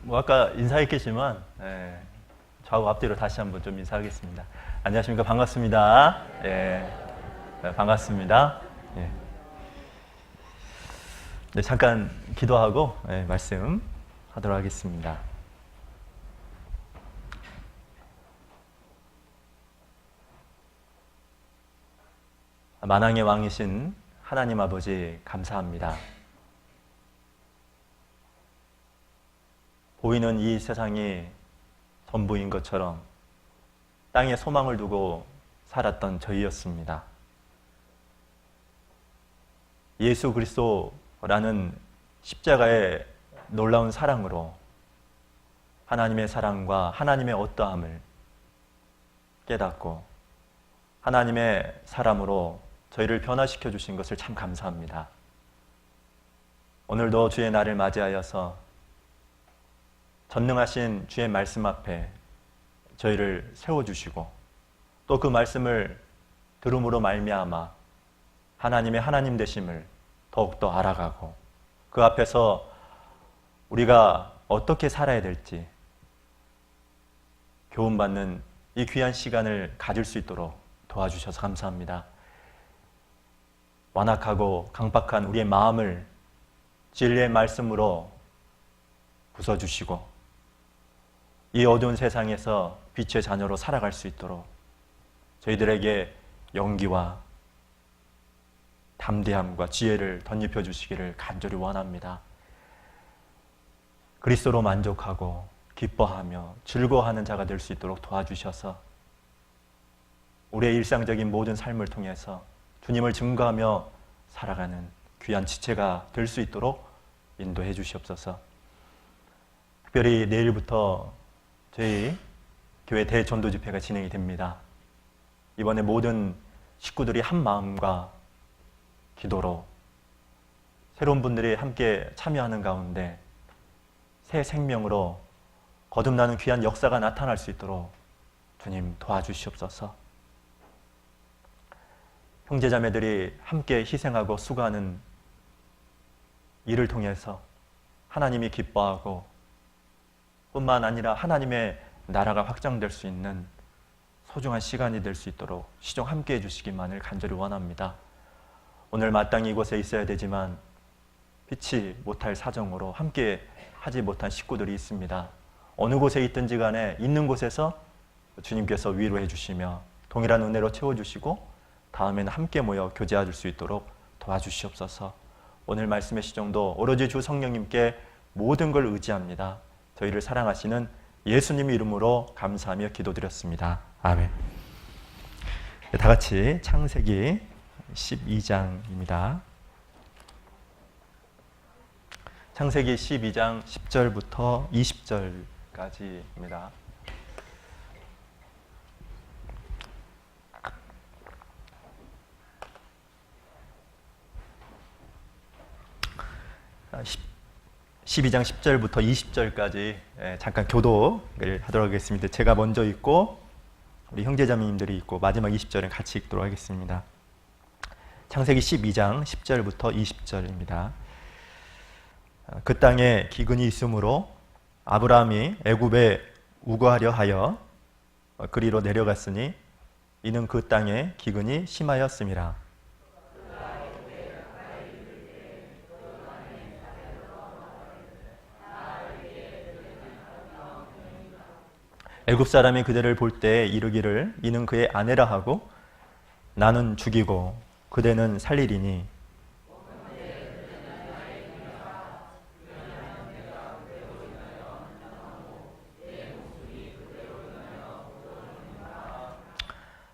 뭐 아까 인사했겠지만 좌우 앞뒤로 다시 한번 좀 인사하겠습니다. 안녕하십니까. 반갑습니다. 반갑습니다. 네, 잠깐 기도하고 말씀 하도록 하겠습니다. 만왕의 왕이신 하나님 아버지 감사합니다. 보이는 이 세상이 전부인 것처럼 땅에 소망을 두고 살았던 저희였습니다. 예수 그리스도라는 십자가의 놀라운 사랑으로 하나님의 사랑과 하나님의 어떠함을 깨닫고 하나님의 사람으로 저희를 변화시켜 주신 것을 참 감사합니다. 오늘도 주의 날을 맞이하여서 전능하신 주의 말씀 앞에 저희를 세워주시고 또 그 말씀을 들음으로 말미암아 하나님의 하나님 되심을 더욱더 알아가고 그 앞에서 우리가 어떻게 살아야 될지 교훈받는 이 귀한 시간을 가질 수 있도록 도와주셔서 감사합니다. 완악하고 강박한 우리의 마음을 진리의 말씀으로 부숴주시고 이 어두운 세상에서 빛의 자녀로 살아갈 수 있도록 저희들에게 용기와 담대함과 지혜를 덧입혀 주시기를 간절히 원합니다. 그리스도로 만족하고 기뻐하며 즐거워하는 자가 될 수 있도록 도와주셔서 우리의 일상적인 모든 삶을 통해서 주님을 증거하며 살아가는 귀한 지체가 될 수 있도록 인도해 주시옵소서. 특별히 내일부터 저희 교회 대전도 집회가 진행이 됩니다. 이번에 모든 식구들이 한 마음과 기도로 새로운 분들이 함께 참여하는 가운데 새 생명으로 거듭나는 귀한 역사가 나타날 수 있도록 주님 도와주시옵소서. 형제자매들이 함께 희생하고 수고하는 일을 통해서 하나님이 기뻐하고 뿐만 아니라 하나님의 나라가 확장될 수 있는 소중한 시간이 될 수 있도록 시종 함께 해주시기만을 간절히 원합니다. 오늘 마땅히 이곳에 있어야 되지만 피치 못할 사정으로 함께 하지 못한 식구들이 있습니다. 어느 곳에 있든지 간에 있는 곳에서 주님께서 위로해 주시며 동일한 은혜로 채워주시고 다음에는 함께 모여 교제할 수 있도록 도와주시옵소서. 오늘 말씀의 시종도 오로지 주 성령님께 모든 걸 의지합니다. 저희를 사랑하시는 예수님 이름으로 감사하며 기도드렸습니다. 아멘. 다 같이 창세기 12장입니다. 창세기 12장 10절부터 20절까지입니다. 아, 12장 10절부터 20절까지 잠깐 교독을 하도록 하겠습니다. 제가 먼저 읽고 우리 형제자매님들이 읽고 마지막 20절은 같이 읽도록 하겠습니다. 창세기 12장 10절부터 20절입니다. 그 땅에 기근이 있으므로 아브라함이 애굽에 우거하려 하여 그리로 내려갔으니 이는 그 땅에 기근이 심하였음이라. 애굽 사람이 그대를 볼 때 이르기를 이는 그의 아내라 하고 나는 죽이고 그대는 살리리니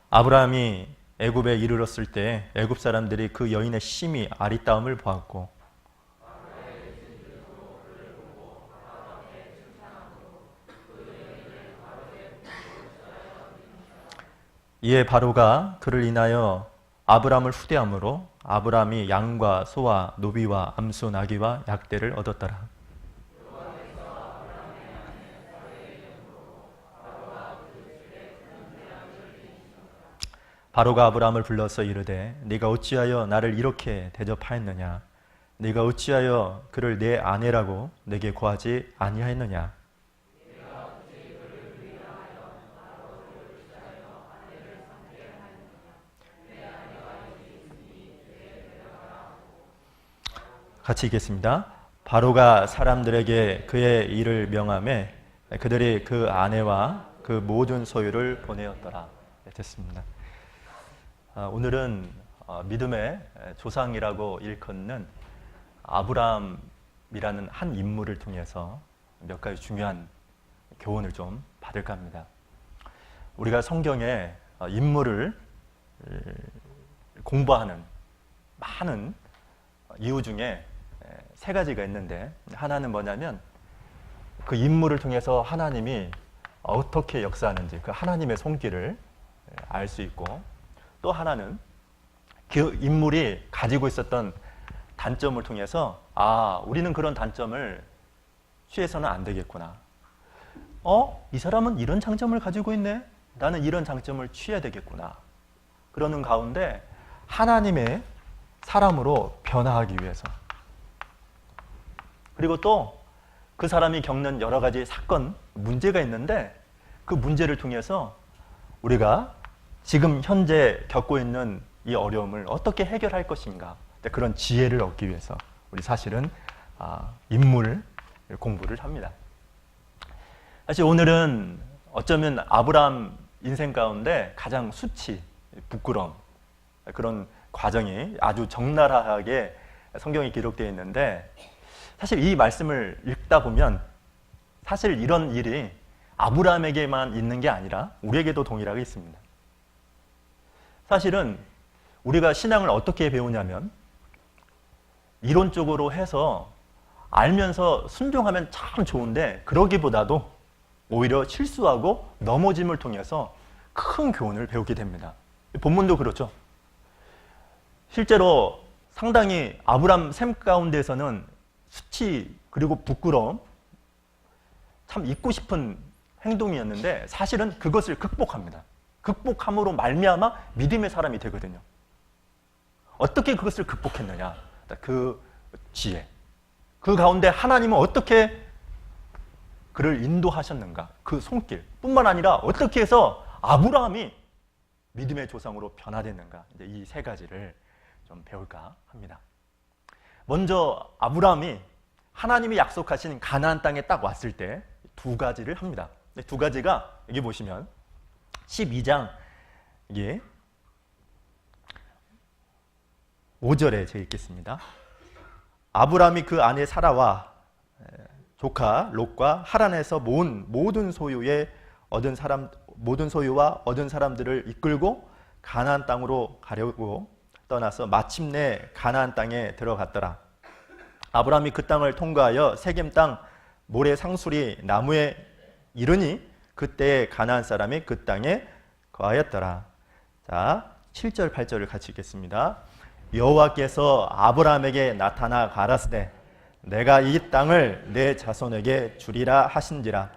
아브라함이 애굽에 이르렀을 때 애굽 사람들이 그 여인의 심히 아리따움을 보았고 이에 바로가 그를 인하여 아브라함을 후대함으로 아브라함이 양과 소와 노비와 암소 나귀와 약대를 얻었더라. 바로가 아브라함을 불러서 이르되 네가 어찌하여 나를 이렇게 대접하였느냐? 네가 어찌하여 그를 내 아내라고 내게 고하지 아니하였느냐? 같이 읽겠습니다. 바로가 사람들에게 그의 일을 명하매 그들이 그 아내와 그 모든 소유를 보내었더라. 됐습니다. 오늘은 믿음의 조상이라고 일컫는 아브라함이라는 한 인물을 통해서 몇 가지 중요한 교훈을 좀 받을까 합니다. 우리가 성경의 인물을 공부하는 많은 이유 중에 세 가지가 있는데, 하나는 뭐냐면 그 인물을 통해서 하나님이 어떻게 역사하는지 그 하나님의 손길을 알 수 있고, 또 하나는 그 인물이 가지고 있었던 단점을 통해서 우리는 그런 단점을 취해서는 안 되겠구나. 이 사람은 이런 장점을 가지고 있네. 나는 이런 장점을 취해야 되겠구나. 그러는 가운데 하나님의 사람으로 변화하기 위해서, 그리고 또 그 사람이 겪는 여러 가지 사건, 문제가 있는데 그 문제를 통해서 우리가 지금 현재 겪고 있는 이 어려움을 어떻게 해결할 것인가, 그런 지혜를 얻기 위해서 우리 사실은 인물 공부를 합니다. 사실 오늘은 어쩌면 아브라함 인생 가운데 가장 수치, 부끄러움, 그런 과정이 아주 적나라하게 성경에 기록되어 있는데, 사실 이 말씀을 읽다 보면 사실 이런 일이 아브라함에게만 있는 게 아니라 우리에게도 동일하게 있습니다. 사실은 우리가 신앙을 어떻게 배우냐면 이론적으로 해서 알면서 순종하면 참 좋은데, 그러기보다도 오히려 실수하고 넘어짐을 통해서 큰 교훈을 배우게 됩니다. 본문도 그렇죠. 실제로 상당히 아브라함 삶 가운데서는 수치 그리고 부끄러움, 참 잊고 싶은 행동이었는데 사실은 그것을 극복합니다. 극복함으로 말미암아 믿음의 사람이 되거든요. 어떻게 그것을 극복했느냐, 그 지혜, 그 가운데 하나님은 어떻게 그를 인도하셨는가, 그 손길 뿐만 아니라 어떻게 해서 아브라함이 믿음의 조상으로 변화됐는가, 이 세 가지를 좀 배울까 합니다. 먼저 아브라함이 하나님이 약속하신 가나안 땅에 딱 왔을 때 두 가지를 합니다. 두 가지가 여기 보시면 12장 이게 5절에 제가 읽겠습니다. 아브라함이 그 아내 사라와 조카 롯과 하란에서 모은 모든 소유와 얻은 사람들을 이끌고 가나안 땅으로 가려고 떠나서 마침내 가나안 땅에 들어갔더라. 아브라함이 그 땅을 통과하여 세겜 땅 모래 상수리 나무에 이르니 그때 가나안 사람이 그 땅에 거하였더라. 자, 7절 8절을 같이 읽겠습니다. 여호와께서 아브라함에게 나타나 가라사대 내가 이 땅을 내 자손에게 주리라 하신지라.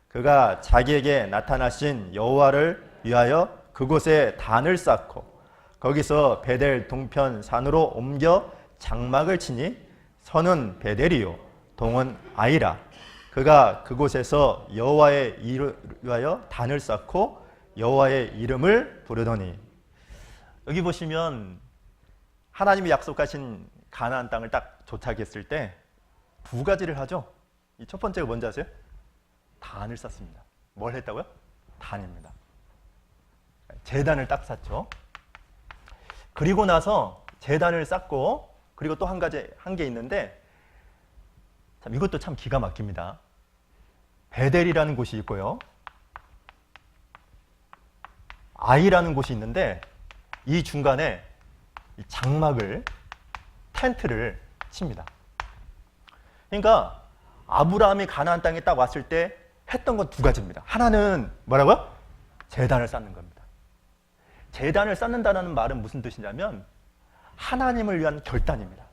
그가 자기에게 나타나신 여호와를 위하여 그곳에 단을 쌓고 거기서 베델 동편 산으로 옮겨 장막을 치니 선은 베델이요 동은 아이라. 그가 그곳에서 여호와의 이를 위하여 단을 쌓고 여호와의 이름을 부르더니. 여기 보시면 하나님이 약속하신 가나안 땅을 딱 도착했을 때 두 가지를 하죠. 이 첫 번째가 뭔지 아세요? 단을 쌓습니다. 뭘 했다고요? 단입니다. 제단을 딱 쌓죠. 그리고 나서 제단을 쌓고, 그리고 또 한 게 있는데 참 이것도 참 기가 막힙니다. 베델이라는 곳이 있고요, 아이라는 곳이 있는데 이 중간에 장막을, 텐트를 칩니다. 그러니까 아브라함이 가나안 땅에 딱 왔을 때 했던 건 두 가지입니다. 하나는 뭐라고요? 제단을 쌓는 겁니다. 제단을 쌓는다는 말은 무슨 뜻이냐면 하나님을 위한 결단입니다.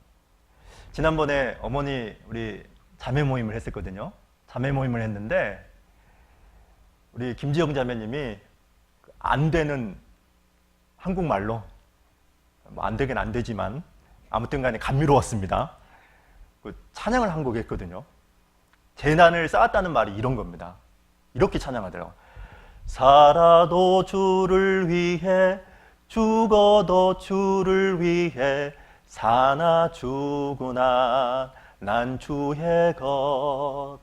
지난번에 어머니 우리 자매 모임을 했었거든요. 자매 모임을 했는데 우리 김지영 자매님이 안 되는 한국말로, 뭐 안 되긴 안 되지만 아무튼 간에 감미로웠습니다. 그 찬양을 한 곡 했거든요. 제단을 쌓았다는 말이 이런 겁니다. 이렇게 찬양하더라고요. 살아도 주를 위해, 죽어도 주를 위해, 사나 죽으나 난 주의 것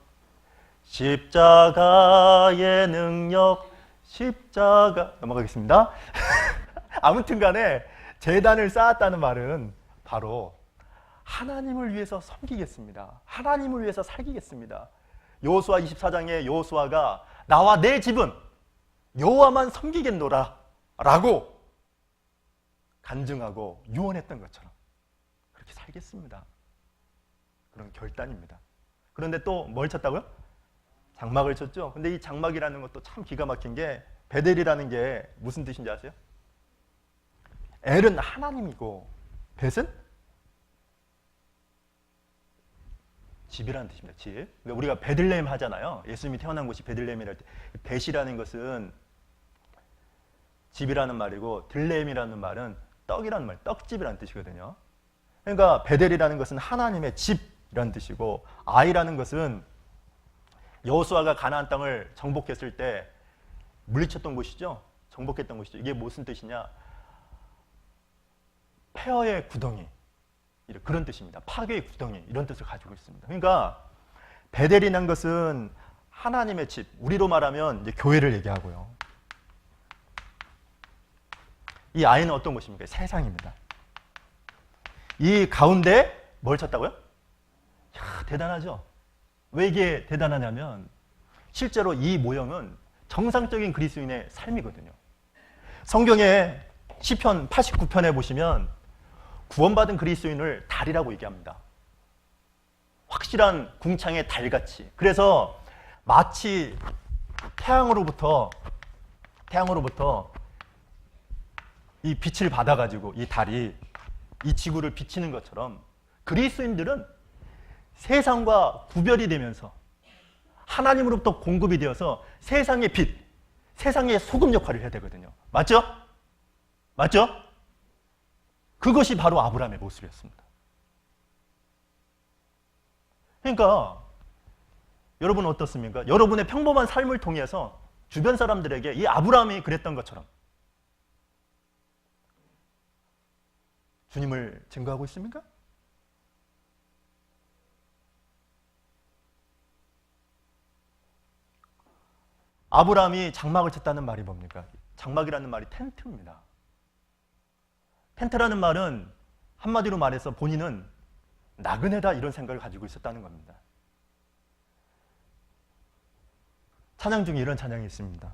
십자가의 능력 십자가 넘어가겠습니다. 아무튼 간에 제단을 쌓았다는 말은 바로 하나님을 위해서 섬기겠습니다. 하나님을 위해서 살기겠습니다. 여호수아 24장에 여호수아가 나와 내 집은 여호와만 섬기겠노라 라고 간증하고 유언했던 것처럼 그렇게 살겠습니다. 그런 결단입니다. 그런데 또 뭘 쳤다고요? 장막을 쳤죠. 근데 이 장막이라는 것도 참 기가 막힌 게 베델이라는 게 무슨 뜻인지 아세요? 엘은 하나님이고 벳은 집이라는 뜻입니다. 집. 그러니까 우리가 베들레헴 하잖아요. 예수님이 태어난 곳이 베들레헴이랄 때 벳이라는 것은 집이라는 말이고 들레헴이라는 말은 떡이라는 말, 떡집이라는 뜻이거든요. 그러니까 베델이라는 것은 하나님의 집이라는 뜻이고 아이라는 것은 여호수아가 가나안 땅을 정복했을 때 물리쳤던 곳이죠. 정복했던 곳이죠. 이게 무슨 뜻이냐? 폐허의 구덩이 그런 뜻입니다. 파괴의 구덩이 이런 뜻을 가지고 있습니다. 그러니까 베델이라는 것은 하나님의 집, 우리로 말하면 이제 교회를 얘기하고요. 이 아이는 어떤 곳입니까? 세상입니다. 이 가운데 뭘 쳤다고요? 야, 대단하죠? 왜 이게 대단하냐면 실제로 이 모형은 정상적인 그리스도인의 삶이거든요. 성경에 시편 89편에 보시면 구원받은 그리스도인을 달이라고 얘기합니다. 확실한 궁창의 달같이. 그래서 마치 태양으로부터 이 빛을 받아가지고 이 달이 이 지구를 비치는 것처럼 그리스도인들은 세상과 구별이 되면서 하나님으로부터 공급이 되어서 세상의 빛, 세상의 소금 역할을 해야 되거든요. 맞죠? 맞죠? 그것이 바로 아브라함의 모습이었습니다. 그러니까 여러분은 어떻습니까? 여러분의 평범한 삶을 통해서 주변 사람들에게 이 아브라함이 그랬던 것처럼 주님을 증거하고 있습니까? 아브라함이 장막을 쳤다는 말이 뭡니까? 장막이라는 말이 텐트입니다. 텐트라는 말은 한마디로 말해서 본인은 나그네다 이런 생각을 가지고 있었다는 겁니다. 찬양 중에 이런 찬양이 있습니다.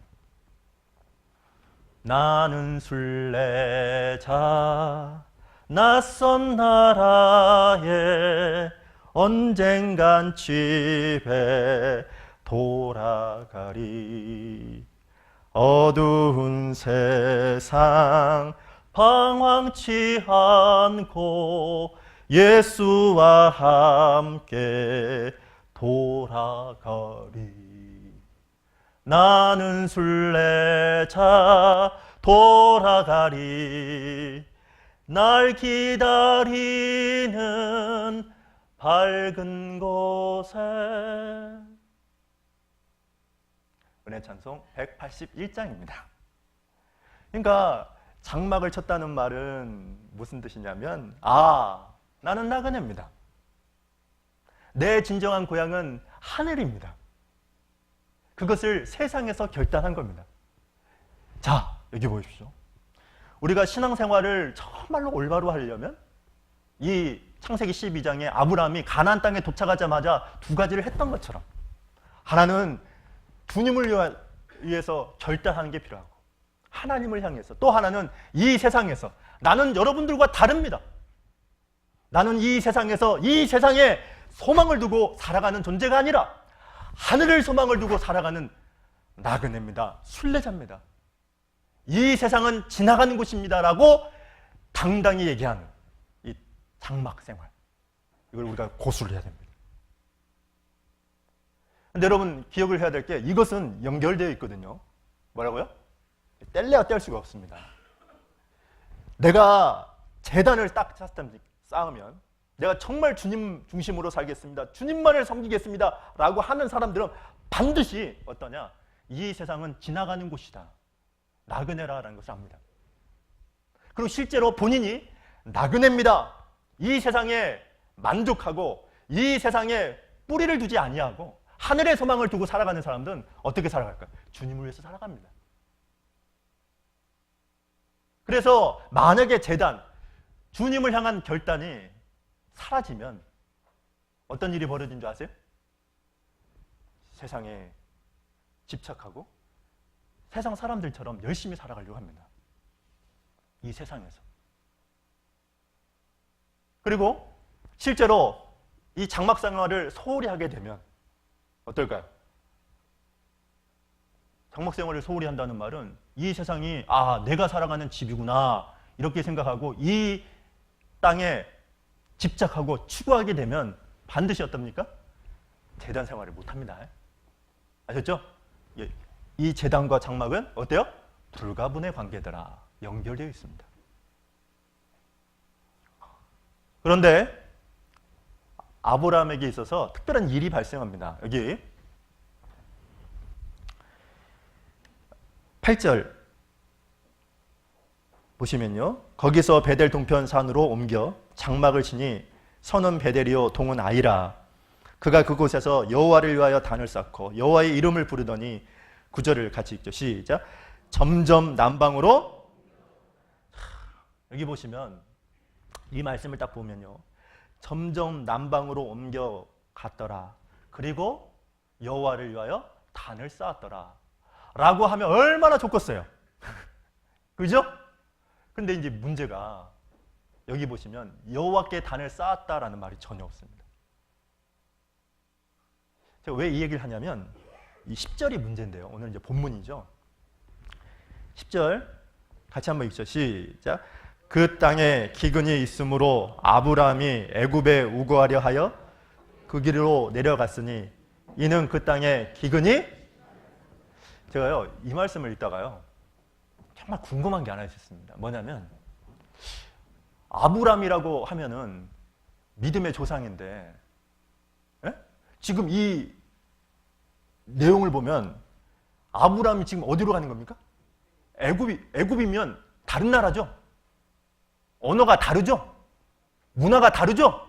나는 순례자 낯선 나라에 언젠간 집에 돌아가리. 어두운 세상 방황치 않고 예수와 함께 돌아가리. 나는 순례자 돌아가리. 날 기다리는 밝은 곳에. 은혜 찬송 181장입니다. 그러니까 장막을 쳤다는 말은 무슨 뜻이냐면 나는 나그네입니다. 내 진정한 고향은 하늘입니다. 그것을 세상에서 결단한 겁니다. 자, 여기 보십시오. 우리가 신앙생활을 정말로 올바로 하려면 이 창세기 12장에 아브라함이 가나안 땅에 도착하자마자 두 가지를 했던 것처럼 하나는 주님을 위해서 결단하는 게 필요하고 하나님을 향해서 또 하나는 이 세상에서 나는 여러분들과 다릅니다. 나는 이 세상에서 이 세상에 소망을 두고 살아가는 존재가 아니라 하늘을 소망을 두고 살아가는 나그네입니다. 순례자입니다. 이 세상은 지나가는 곳입니다 라고 당당히 얘기하는 이 장막 생활, 이걸 우리가 고수를 해야 됩니다. 근데 여러분 기억을 해야 될 게 이것은 연결되어 있거든요. 뭐라고요? 뗄래야 뗄 수가 없습니다. 내가 제단을 딱 쌓으면 내가 정말 주님 중심으로 살겠습니다, 주님만을 섬기겠습니다 라고 하는 사람들은 반드시 어떠냐? 이 세상은 지나가는 곳이다, 나그네라는 것을 압니다. 그리고 실제로 본인이 나그네입니다, 이 세상에 만족하고 이 세상에 뿌리를 두지 아니하고 하늘의 소망을 두고 살아가는 사람들은 어떻게 살아갈까요? 주님을 위해서 살아갑니다. 그래서 만약에 재단, 주님을 향한 결단이 사라지면 어떤 일이 벌어진 줄 아세요? 세상에 집착하고 세상 사람들처럼 열심히 살아가려고 합니다. 이 세상에서. 그리고 실제로 이 장막 생활을 소홀히 하게 되면 어떨까요? 장막 생활을 소홀히 한다는 말은 이 세상이 내가 살아가는 집이구나 이렇게 생각하고 이 땅에 집착하고 추구하게 되면 반드시 어떻습니까? 재단 생활을 못합니다. 아셨죠? 이 재단과 장막은 어때요? 불가분의 관계더라. 연결되어 있습니다. 그런데 아브라함에게 있어서 특별한 일이 발생합니다. 여기 8절 보시면요. 거기서 베델 동편 산으로 옮겨 장막을 치니 선은 베델이요 동은 아이라. 그가 그곳에서 여호와를 위하여 단을 쌓고 여호와의 이름을 부르더니 9절을 같이 읽죠. 시작. 점점 남방으로. 여기 보시면 이 말씀을 딱 보면요. 점점 남방으로 옮겨 갔더라. 그리고 여호와를 위하여 단을 쌓았더라. 라고 하면 얼마나 좋겠어요. 그죠? 근데 이제 문제가 여기 보시면 여호와께 단을 쌓았다라는 말이 전혀 없습니다. 제가 왜 이 얘기를 하냐면 이 10절이 문제인데요. 오늘 이제 본문이죠. 10절 같이 한번 읽죠. 시작. 그 땅에 기근이 있으므로 아브라함이 애굽에 우거하려 하여 그 길로 내려갔으니 이는 그 땅에 기근이. 제가요 이 말씀을 읽다가요 정말 궁금한 게 하나 있었습니다. 뭐냐면 아브라함이라고 하면은 믿음의 조상인데 지금 이 내용을 보면 아브라함이 지금 어디로 가는 겁니까? 애굽이면 다른 나라죠. 언어가 다르죠. 문화가 다르죠.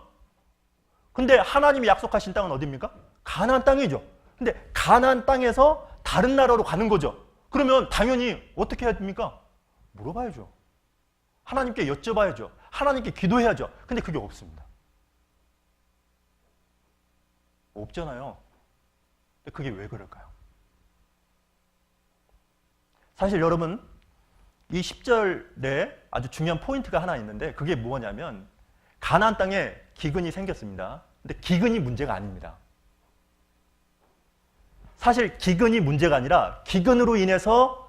근데 하나님이 약속하신 땅은 어디입니까? 가나안 땅이죠. 근데 가나안 땅에서 다른 나라로 가는 거죠. 그러면 당연히 어떻게 해야 됩니까? 물어봐야죠. 하나님께 여쭤봐야죠. 하나님께 기도해야죠. 근데 그게 없습니다. 없잖아요. 근데 그게 왜 그럴까요? 사실 여러분 이 10절에 아주 중요한 포인트가 하나 있는데 그게 뭐냐면 가나안 땅에 기근이 생겼습니다. 근데 기근이 문제가 아닙니다. 사실 기근이 문제가 아니라 기근으로 인해서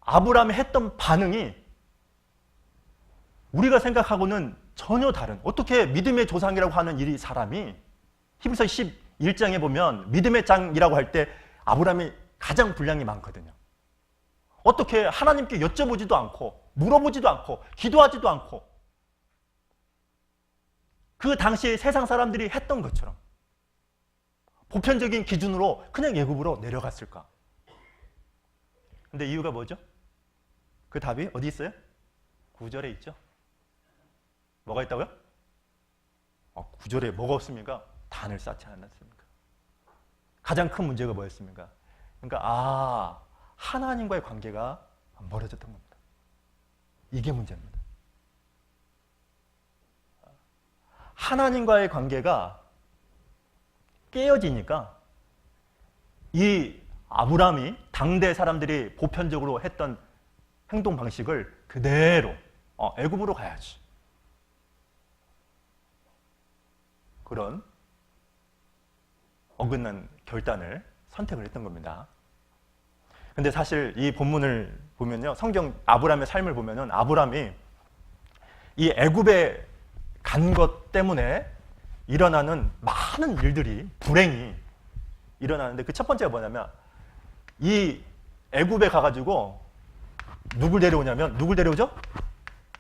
아브라함이 했던 반응이 우리가 생각하고는 전혀 다른, 어떻게 믿음의 조상이라고 하는 이 사람이 히브리서 11장에 보면 믿음의 장이라고 할 때 아브라함이 가장 분량이 많거든요. 어떻게 하나님께 여쭤보지도 않고 물어보지도 않고 기도하지도 않고 그 당시에 세상 사람들이 했던 것처럼 보편적인 기준으로 그냥 애굽으로 내려갔을까? 근데 이유가 뭐죠? 그 답이 어디 있어요? 9절에 있죠. 뭐가 있다고요? 9절에 뭐가 없습니까? 단을 쌓지 않았습니까? 가장 큰 문제가 뭐였습니까? 그러니까 하나님과의 관계가 멀어졌던 겁니다. 이게 문제입니다. 하나님과의 관계가 깨어지니까 이 아브라함이 당대 사람들이 보편적으로 했던 행동 방식을 그대로 애굽으로 가야지. 그런 어긋난 결단을 선택을 했던 겁니다. 근데 사실 이 본문을 보면요. 성경 아브라함의 삶을 보면은 아브라함이 이 애굽에 간 것 때문에 일어나는 많은 일들이, 불행이 일어나는데 그 첫 번째가 뭐냐면 이 애굽에 가가지고 누굴 데려오냐면 누굴 데려오죠?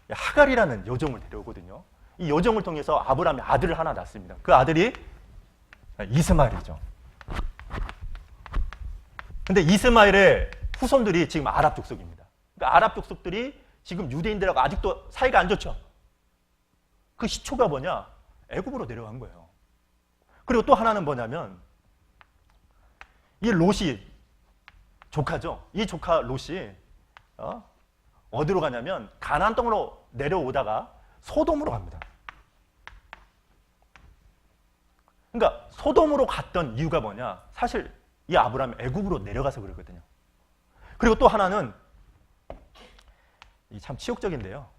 하갈이라는 여종을 데려오거든요. 이 여종을 통해서 아브라함이 아들을 하나 낳습니다. 그 아들이 이스마엘이죠. 근데 이스마엘의 후손들이 지금 아랍 족속입니다. 그러니까 아랍 족속들이 지금 유대인들하고 아직도 사이가 안 좋죠. 그 시초가 뭐냐? 애굽으로 내려간 거예요. 그리고 또 하나는 뭐냐면 이 롯이 조카죠. 이 조카 롯이 어디로 가냐면 가나안 땅으로 내려오다가 소돔으로 갑니다. 그러니까 소돔으로 갔던 이유가 뭐냐? 사실 이 아브라함이 애굽으로 내려가서 그러거든요. 그리고 또 하나는 이 참 치욕적인데요.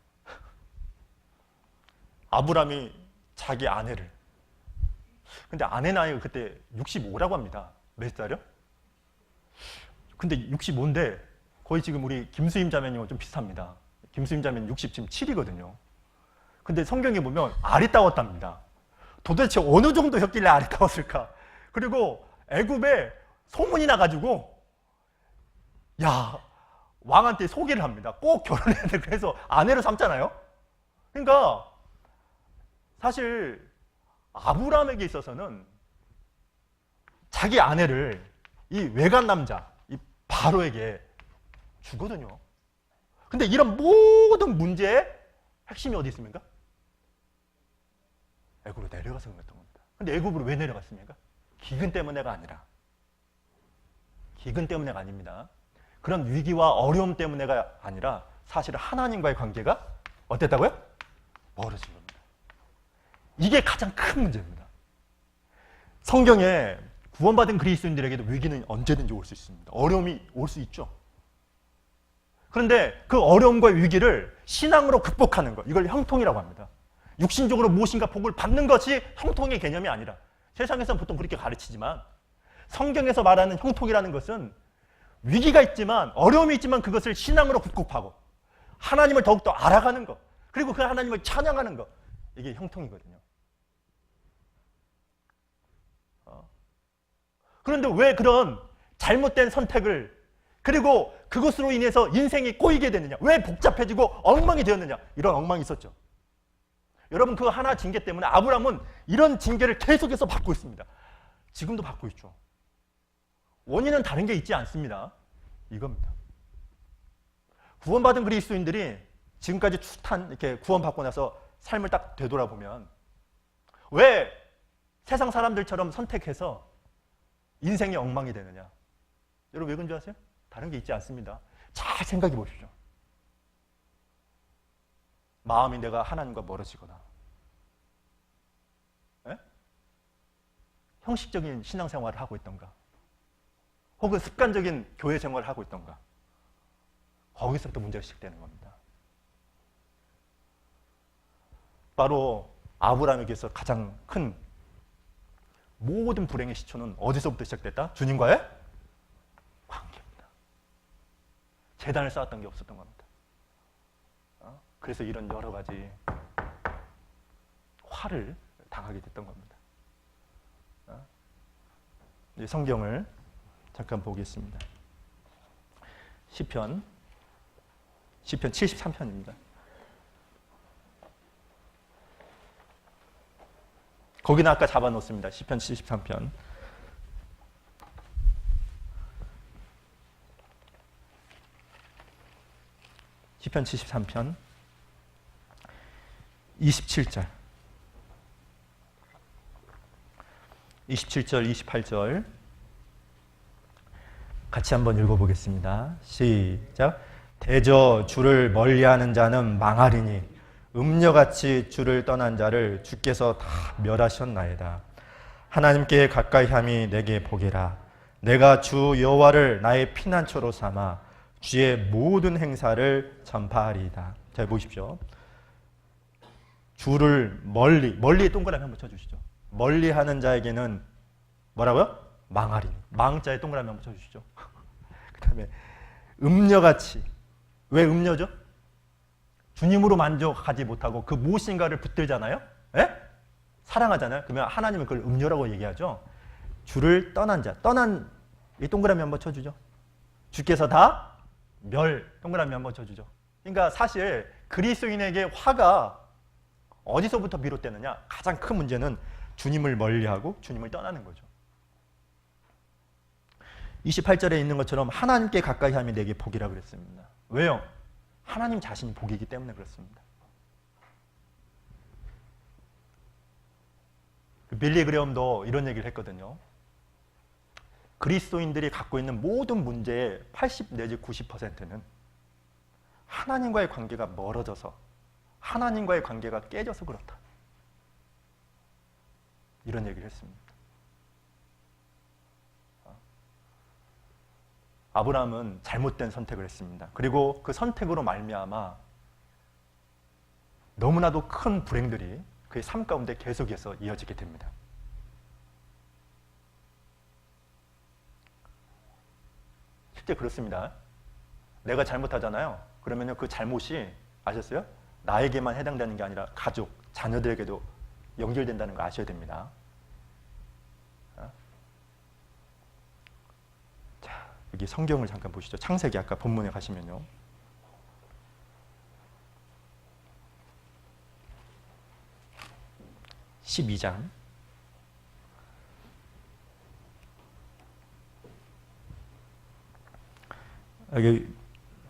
아브라함이 자기 아내를, 근데 아내 나이가 그때 65라고 합니다. 몇 살이요? 근데 65인데 거의 지금 우리 김수임 자매님은 좀 비슷합니다. 김수임 자매는 67이거든요. 근데 성경에 보면 아리따웠답니다. 도대체 어느 정도 였길래 아리따웠을까? 그리고 애굽에 소문이 나가지고 야, 왕한테 소개를 합니다. 꼭 결혼해야 돼. 그래서 아내를 삼잖아요. 그러니까 사실 아브라함에게 있어서는 자기 아내를 이 외간 남자, 이 바로에게 주거든요. 근데 이런 모든 문제의 핵심이 어디 있습니까? 애굽으로 내려가서 그랬던 겁니다. 근데 애굽으로 왜 내려갔습니까? 기근 때문에가 아니라, 기근 때문에가 아닙니다. 그런 위기와 어려움 때문에가 아니라 사실은 하나님과의 관계가 어땠다고요? 멀어진 겁니다. 이게 가장 큰 문제입니다. 성경에 구원받은 그리스도인들에게도 위기는 언제든지 올 수 있습니다. 어려움이 올 수 있죠. 그런데 그 어려움과 위기를 신앙으로 극복하는 것, 이걸 형통이라고 합니다. 육신적으로 무엇인가 복을 받는 것이 형통의 개념이 아니라, 세상에서는 보통 그렇게 가르치지만 성경에서 말하는 형통이라는 것은 위기가 있지만, 어려움이 있지만 그것을 신앙으로 극복하고 하나님을 더욱더 알아가는 것, 그리고 그 하나님을 찬양하는 것, 이게 형통이거든요. 그런데 왜 그런 잘못된 선택을, 그리고 그것으로 인해서 인생이 꼬이게 되느냐, 왜 복잡해지고 엉망이 되었느냐, 이런 엉망이 있었죠. 여러분, 그 하나 징계 때문에 아브라함은 이런 징계를 계속해서 받고 있습니다. 지금도 받고 있죠. 원인은 다른 게 있지 않습니다. 이겁니다. 구원받은 그리스도인들이 지금까지 숱한 이렇게 구원받고 나서 삶을 딱 되돌아보면 왜 세상 사람들처럼 선택해서 인생이 엉망이 되느냐? 여러분 왜 그런 줄 아세요? 다른 게 있지 않습니다. 잘 생각해 보십시오. 마음이 내가 하나님과 멀어지거나, 형식적인 신앙생활을 하고 있던가, 혹은 습관적인 교회 생활을 하고 있던가, 거기서부터 문제가 시작되는 겁니다. 바로 아브라함에게서 가장 큰 모든 불행의 시초는 어디서부터 시작됐다? 주님과의 관계입니다. 재단을 쌓았던 게 없었던 겁니다. 그래서 이런 여러 가지 화를 당하게 됐던 겁니다. 이제 성경을 잠깐 보겠습니다. 시편 73편입니다. 거기는 아까 잡아놓습니다. 시편 73편. 시편 73편 27절, 27절, 28절 같이 한번 읽어보겠습니다. 시작. 대저 주를 멀리하는 자는 망하리니 음녀같이 주를 떠난 자를 주께서 다 멸하셨나이다. 하나님께 가까이 함이 내게 복이라. 내가 주 여호와를 나의 피난처로 삼아 주의 모든 행사를 전파하리이다. 잘 보십시오. 주를 멀리 동그라미 한번 쳐주시죠. 멀리하는 자에게는 뭐라고요? 망하리니. 망자에 동그라미 한번 쳐주시죠. 그 다음에 음녀같이. 왜 음녀죠? 주님으로 만족하지 못하고 그 무엇인가를 붙들잖아요. 사랑하잖아요. 그러면 하나님은 그걸 음녀라고 얘기하죠. 주를 떠난 자, 떠난 이 동그라미 한번 쳐주죠. 주께서 다 동그라미 한번 쳐주죠. 그러니까 사실 그리스도인에게 화가 어디서부터 비롯되느냐? 가장 큰 문제는 주님을 멀리하고 주님을 떠나는 거죠. 28절에 있는 것처럼 하나님께 가까이 함이 내게 복이라 그랬습니다. 왜요? 하나님 자신이 복이기 때문에 그렇습니다. 빌리 그레엄도 이런 얘기를 했거든요. 그리스도인들이 갖고 있는 모든 문제의 80 내지 90%는 하나님과의 관계가 멀어져서 하나님과의 관계가 깨져서 그렇다. 이런 얘기를 했습니다. 아브라함은 잘못된 선택을 했습니다. 그리고 그 선택으로 말미암아 너무나도 큰 불행들이 그의 삶 가운데 계속해서 이어지게 됩니다. 실제 그렇습니다. 내가 잘못하잖아요. 그러면 그 잘못이 아셨어요? 나에게만 해당되는 게 아니라 가족, 자녀들에게도 연결된다는 거 아셔야 됩니다. 자, 여기 성경을 잠깐 보시죠. 창세기 아까 본문에 가시면요. (12장)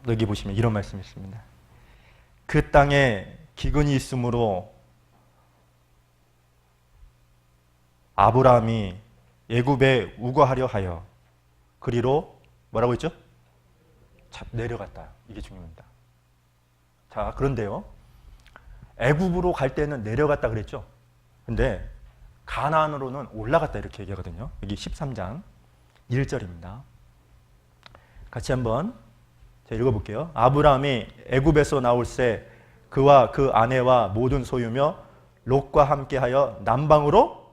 여기 보시면 이런 말씀이 있습니다. 그 땅에 기근이 있으므로 아브라함이 애굽에 우거하려 하여 그리로 뭐라고 했죠? 내려갔다. 이게 중요합니다. 자, 그런데요. 애굽으로 갈 때는 내려갔다 그랬죠? 근데 가나안으로는 올라갔다 이렇게 얘기하거든요. 여기 13장 1절입니다. 같이 한번 읽어볼게요. 아브라함이 애굽에서 나올새 그와 그 아내와 모든 소유며 롯과 함께하여 남방으로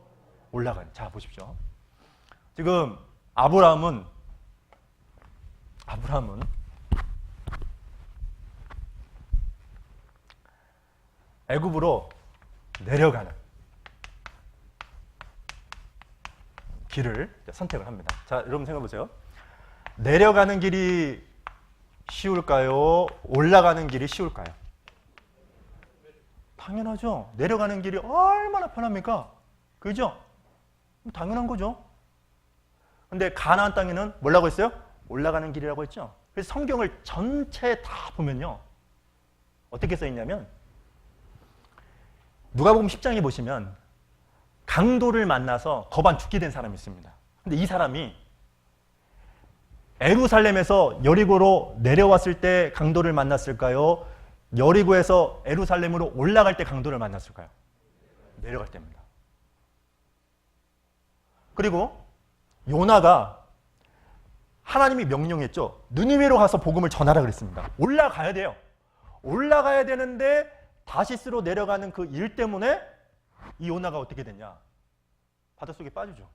올라간. 자, 보십시오. 지금 아브라함은 애굽으로 내려가는 길을 선택을 합니다. 자, 여러분 생각해 보세요. 내려가는 길이 쉬울까요? 올라가는 길이 쉬울까요? 당연하죠. 내려가는 길이 얼마나 편합니까? 그죠? 당연한 거죠. 근데 가나안 땅에는 뭐라고 했어요? 올라가는 길이라고 했죠. 그래서 성경을 전체 다 보면요. 어떻게 써 있냐면 누가복음 10장에 보시면 강도를 만나서 거반 죽게 된 사람이 있습니다. 근데 이 사람이 에루살렘에서 여리고로 내려왔을 때 강도를 만났을까요? 여리고에서 에루살렘으로 올라갈 때 강도를 만났을까요? 내려갈 때입니다. 그리고 요나가 하나님이 명령했죠. 느니웨로 가서 복음을 전하라 그랬습니다. 올라가야 돼요. 올라가야 되는데 다시스로 내려가는 그 일 때문에 이 요나가 어떻게 됐냐? 바닷속에 빠지죠.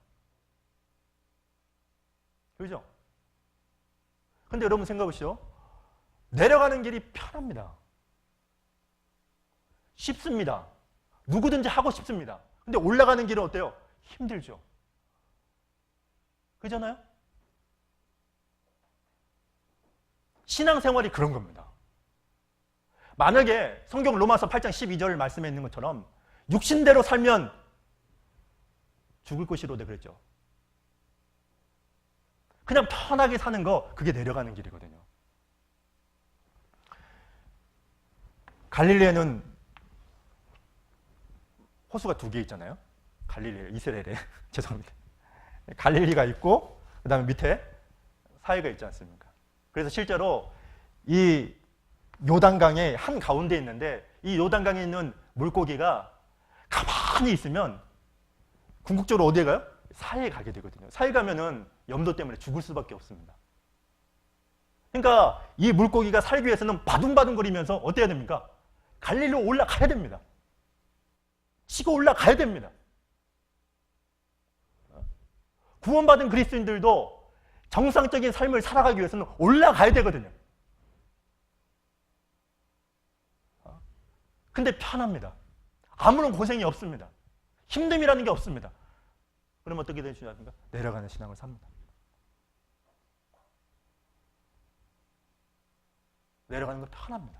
그죠? 근데 여러분 생각해 보시죠. 내려가는 길이 편합니다. 쉽습니다. 누구든지 하고 싶습니다. 근데 올라가는 길은 어때요? 힘들죠. 그잖아요? 신앙생활이 그런 겁니다. 만약에 성경 로마서 8장 12절 말씀에 있는 것처럼 육신대로 살면 죽을 것이로되 그랬죠. 그냥 편하게 사는 거, 그게 내려가는 길이거든요. 갈릴리에는 호수가 2개 있잖아요. 갈릴리, 이스라엘에 죄송합니다. 갈릴리가 있고 그 다음에 밑에 사해가 있지 않습니까? 그래서 실제로 이 요단강의 한 가운데 있는데 이 요단강에 있는 물고기가 가만히 있으면 궁극적으로 어디에 가요? 사해에 가게 되거든요. 사해 가면은 염도 때문에 죽을 수밖에 없습니다. 그러니까 이 물고기가 살기 위해서는 바둥바둥거리면서 어때야 됩니까? 갈릴리로 올라가야 됩니다. 치고 올라가야 됩니다. 구원받은 그리스도인들도 정상적인 삶을 살아가기 위해서는 올라가야 되거든요. 근데 편합니다. 아무런 고생이 없습니다. 힘듦이라는 게 없습니다. 그럼 어떻게 되시냐니까 내려가는 신앙을 삽니다. 내려가는 건 편합니다.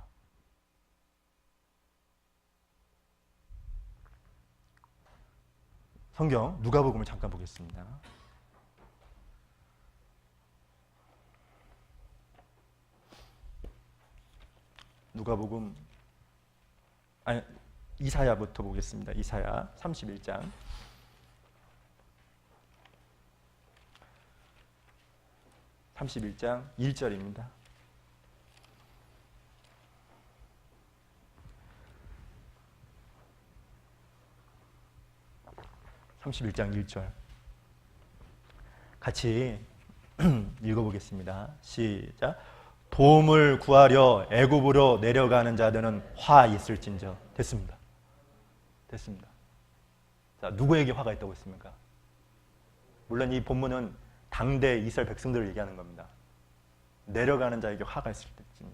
성경 누가복음을 잠깐 보겠습니다. 누가복음 이사야부터 보겠습니다. 이사야 31장 31장 1절입니다. 31장 1절 같이 읽어보겠습니다. 시작. 도움을 구하려 애굽으로 내려가는 자들은 화 있을진저. 됐습니다. 됐습니다. 자, 누구에게 화가 있다고 했습니까? 물론 이 본문은 당대 이스라엘 백성들을 얘기하는 겁니다. 내려가는 자에게 화가 있을 때쯤.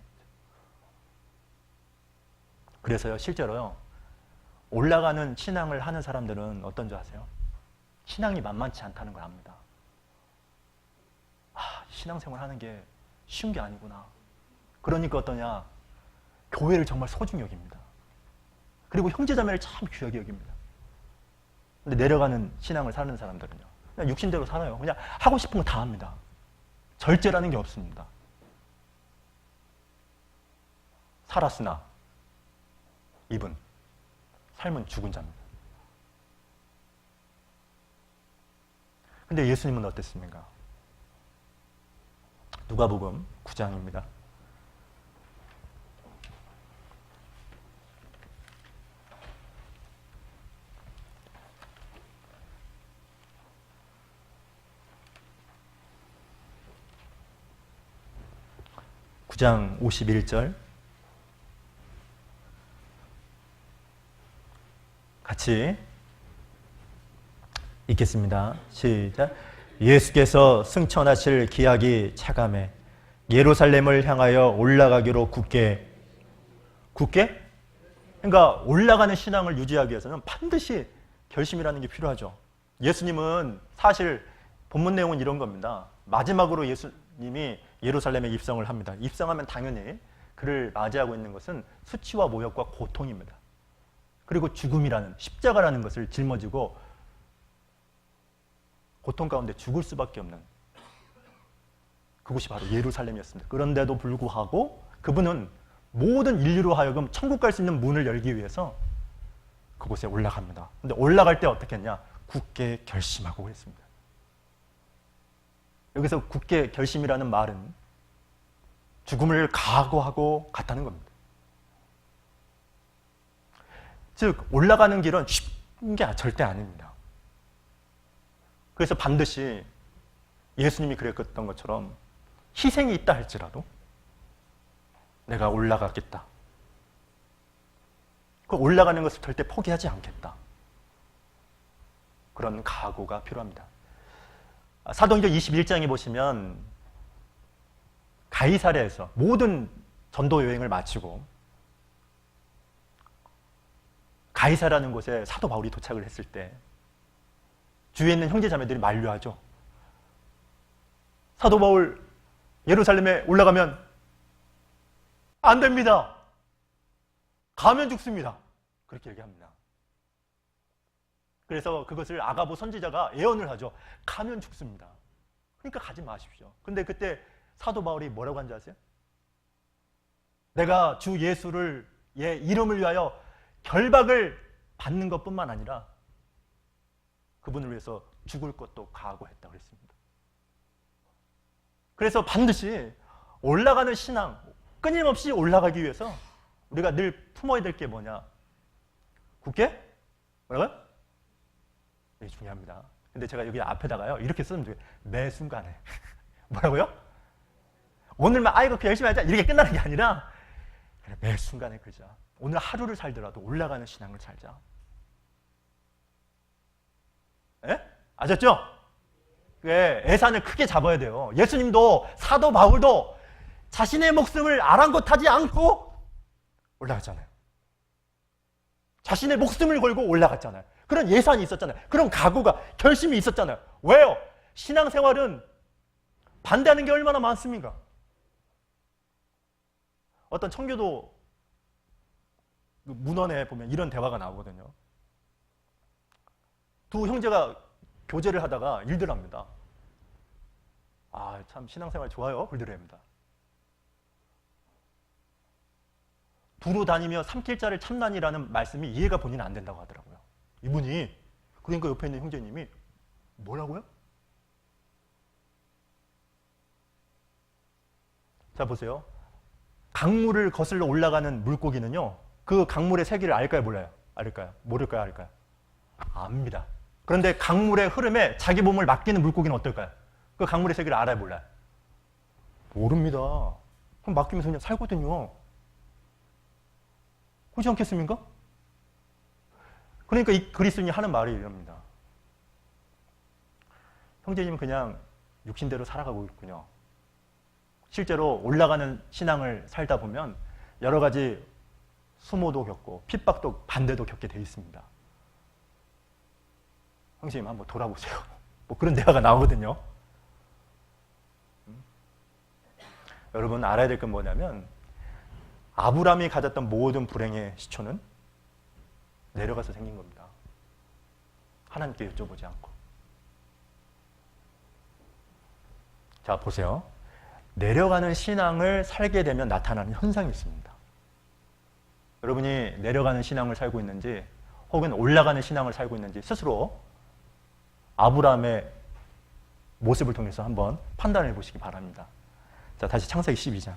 그래서요, 실제로요, 올라가는 신앙을 하는 사람들은 어떤 줄 아세요? 신앙이 만만치 않다는 걸 압니다. 아, 신앙생활 하는 게 쉬운 게 아니구나. 그러니까 어떠냐? 교회를 정말 소중히 여깁니다. 그리고 형제자매를 참 귀하게 여깁니다. 근데 내려가는 신앙을 사는 사람들은요, 그냥 육신대로 살아요. 그냥 하고 싶은 거 다 합니다. 절제라는 게 없습니다. 살았으나 이분 삶은 죽은 자입니다. 근데 예수님은 어땠습니까? 누가복음 9장입니다. (9장 51절) 같이 읽겠습니다. 시작. 예수께서 승천하실 기약이 차감해 예루살렘을 향하여 올라가기로 굳게. 그러니까 올라가는 신앙을 유지하기 위해서는 반드시 결심이라는 게 필요하죠. 예수님은 사실 본문 내용은 이런 겁니다. 마지막으로 예수님이 예루살렘에 입성을 합니다. 입성하면 당연히 그를 맞이하고 있는 것은 수치와 모욕과 고통입니다. 그리고 죽음이라는, 십자가라는 것을 짊어지고 고통 가운데 죽을 수밖에 없는 그곳이 바로 예루살렘이었습니다. 그런데도 불구하고 그분은 모든 인류로 하여금 천국 갈 수 있는 문을 열기 위해서 그곳에 올라갑니다. 근데 올라갈 때 어떻게 했냐? 굳게 결심하고 그랬습니다. 여기서 굳게 결심이라는 말은 죽음을 각오하고 갔다는 겁니다. 즉 올라가는 길은 쉽은 게 절대 아닙니다. 그래서 반드시 예수님이 그랬던 것처럼 희생이 있다 할지라도 내가 올라가겠다. 그 올라가는 것을 절대 포기하지 않겠다. 그런 각오가 필요합니다. 사도행전 21장에 보시면 가이사랴에서 모든 전도 여행을 마치고 가이사라는 곳에 사도 바울이 도착을 했을 때 주위에 있는 형제 자매들이 만류하죠. 사도 바울 예루살렘에 올라가면 안 됩니다. 가면 죽습니다. 그렇게 얘기합니다. 그래서 그것을 아가보 선지자가 예언을 하죠. 가면 죽습니다. 그러니까 가지 마십시오. 근데 그때 사도 바울이 뭐라고 한지 아세요? 내가 주 예수를 이름을 위하여 결박을 받는 것뿐만 아니라 그분을 위해서 죽을 것도 각오했다고 했습니다. 그래서 반드시 올라가는 신앙, 끊임없이 올라가기 위해서 우리가 늘 품어야 될 게 뭐냐? 굳게? 뭐라고요? 네, 중요합니다. 근데 제가 여기 앞에다가요, 이렇게 쓰면 돼요. 매 순간에. 뭐라고요? 오늘만 아이고 열심히 하자 이렇게 끝나는 게 아니라 그래, 매 순간에 그러자. 오늘 하루를 살더라도 올라가는 신앙을 살자. 예? 아셨죠? 예, 애산을 크게 잡아야 돼요. 예수님도 사도 바울도 자신의 목숨을 아랑곳하지 않고 올라갔잖아요. 자신의 목숨을 걸고 올라갔잖아요. 그런 예산이 있었잖아요. 그런 각오가, 결심이 있었잖아요. 왜요? 신앙생활은 반대하는 게 얼마나 많습니까? 어떤 청교도 문헌에 보면 이런 대화가 나오거든요. 두 형제가 교제를 하다가 일들 합니다. 아, 참 신앙생활 좋아요. 그들을 합니다. 두루 다니며 삼킬 자를 참나니라는 말씀이 이해가 본인은 안 된다고 하더라고요. 이분이, 그러니까 옆에 있는 형제님이 뭐라고요? 자, 보세요. 강물을 거슬러 올라가는 물고기는요, 그 강물의 세기를 알까요, 몰라요? 알까요? 모를까요, 알까요? 압니다. 그런데 강물의 흐름에 자기 몸을 맡기는 물고기는 어떨까요? 그 강물의 세기를 알아요, 몰라요? 모릅니다. 그럼 맡기면서 그냥 살거든요. 그렇지 않겠습니까? 그러니까 이 그리스도인이 하는 말이 이럽니다. 형제님은 그냥 육신대로 살아가고 있군요. 실제로 올라가는 신앙을 살다 보면 여러 가지 수모도 겪고 핍박도 반대도 겪게 돼 있습니다. 형제님 한번 돌아보세요. 뭐 그런 대화가 나오거든요. 여러분 알아야 될 건 뭐냐면 아브라함이 가졌던 모든 불행의 시초는 내려가서 생긴 겁니다. 하나님께 여쭤보지 않고. 자, 보세요. 내려가는 신앙을 살게 되면 나타나는 현상이 있습니다. 여러분이 내려가는 신앙을 살고 있는지 혹은 올라가는 신앙을 살고 있는지 스스로 아브라함의 모습을 통해서 한번 판단해 보시기 바랍니다. 자, 다시 창세기 12장.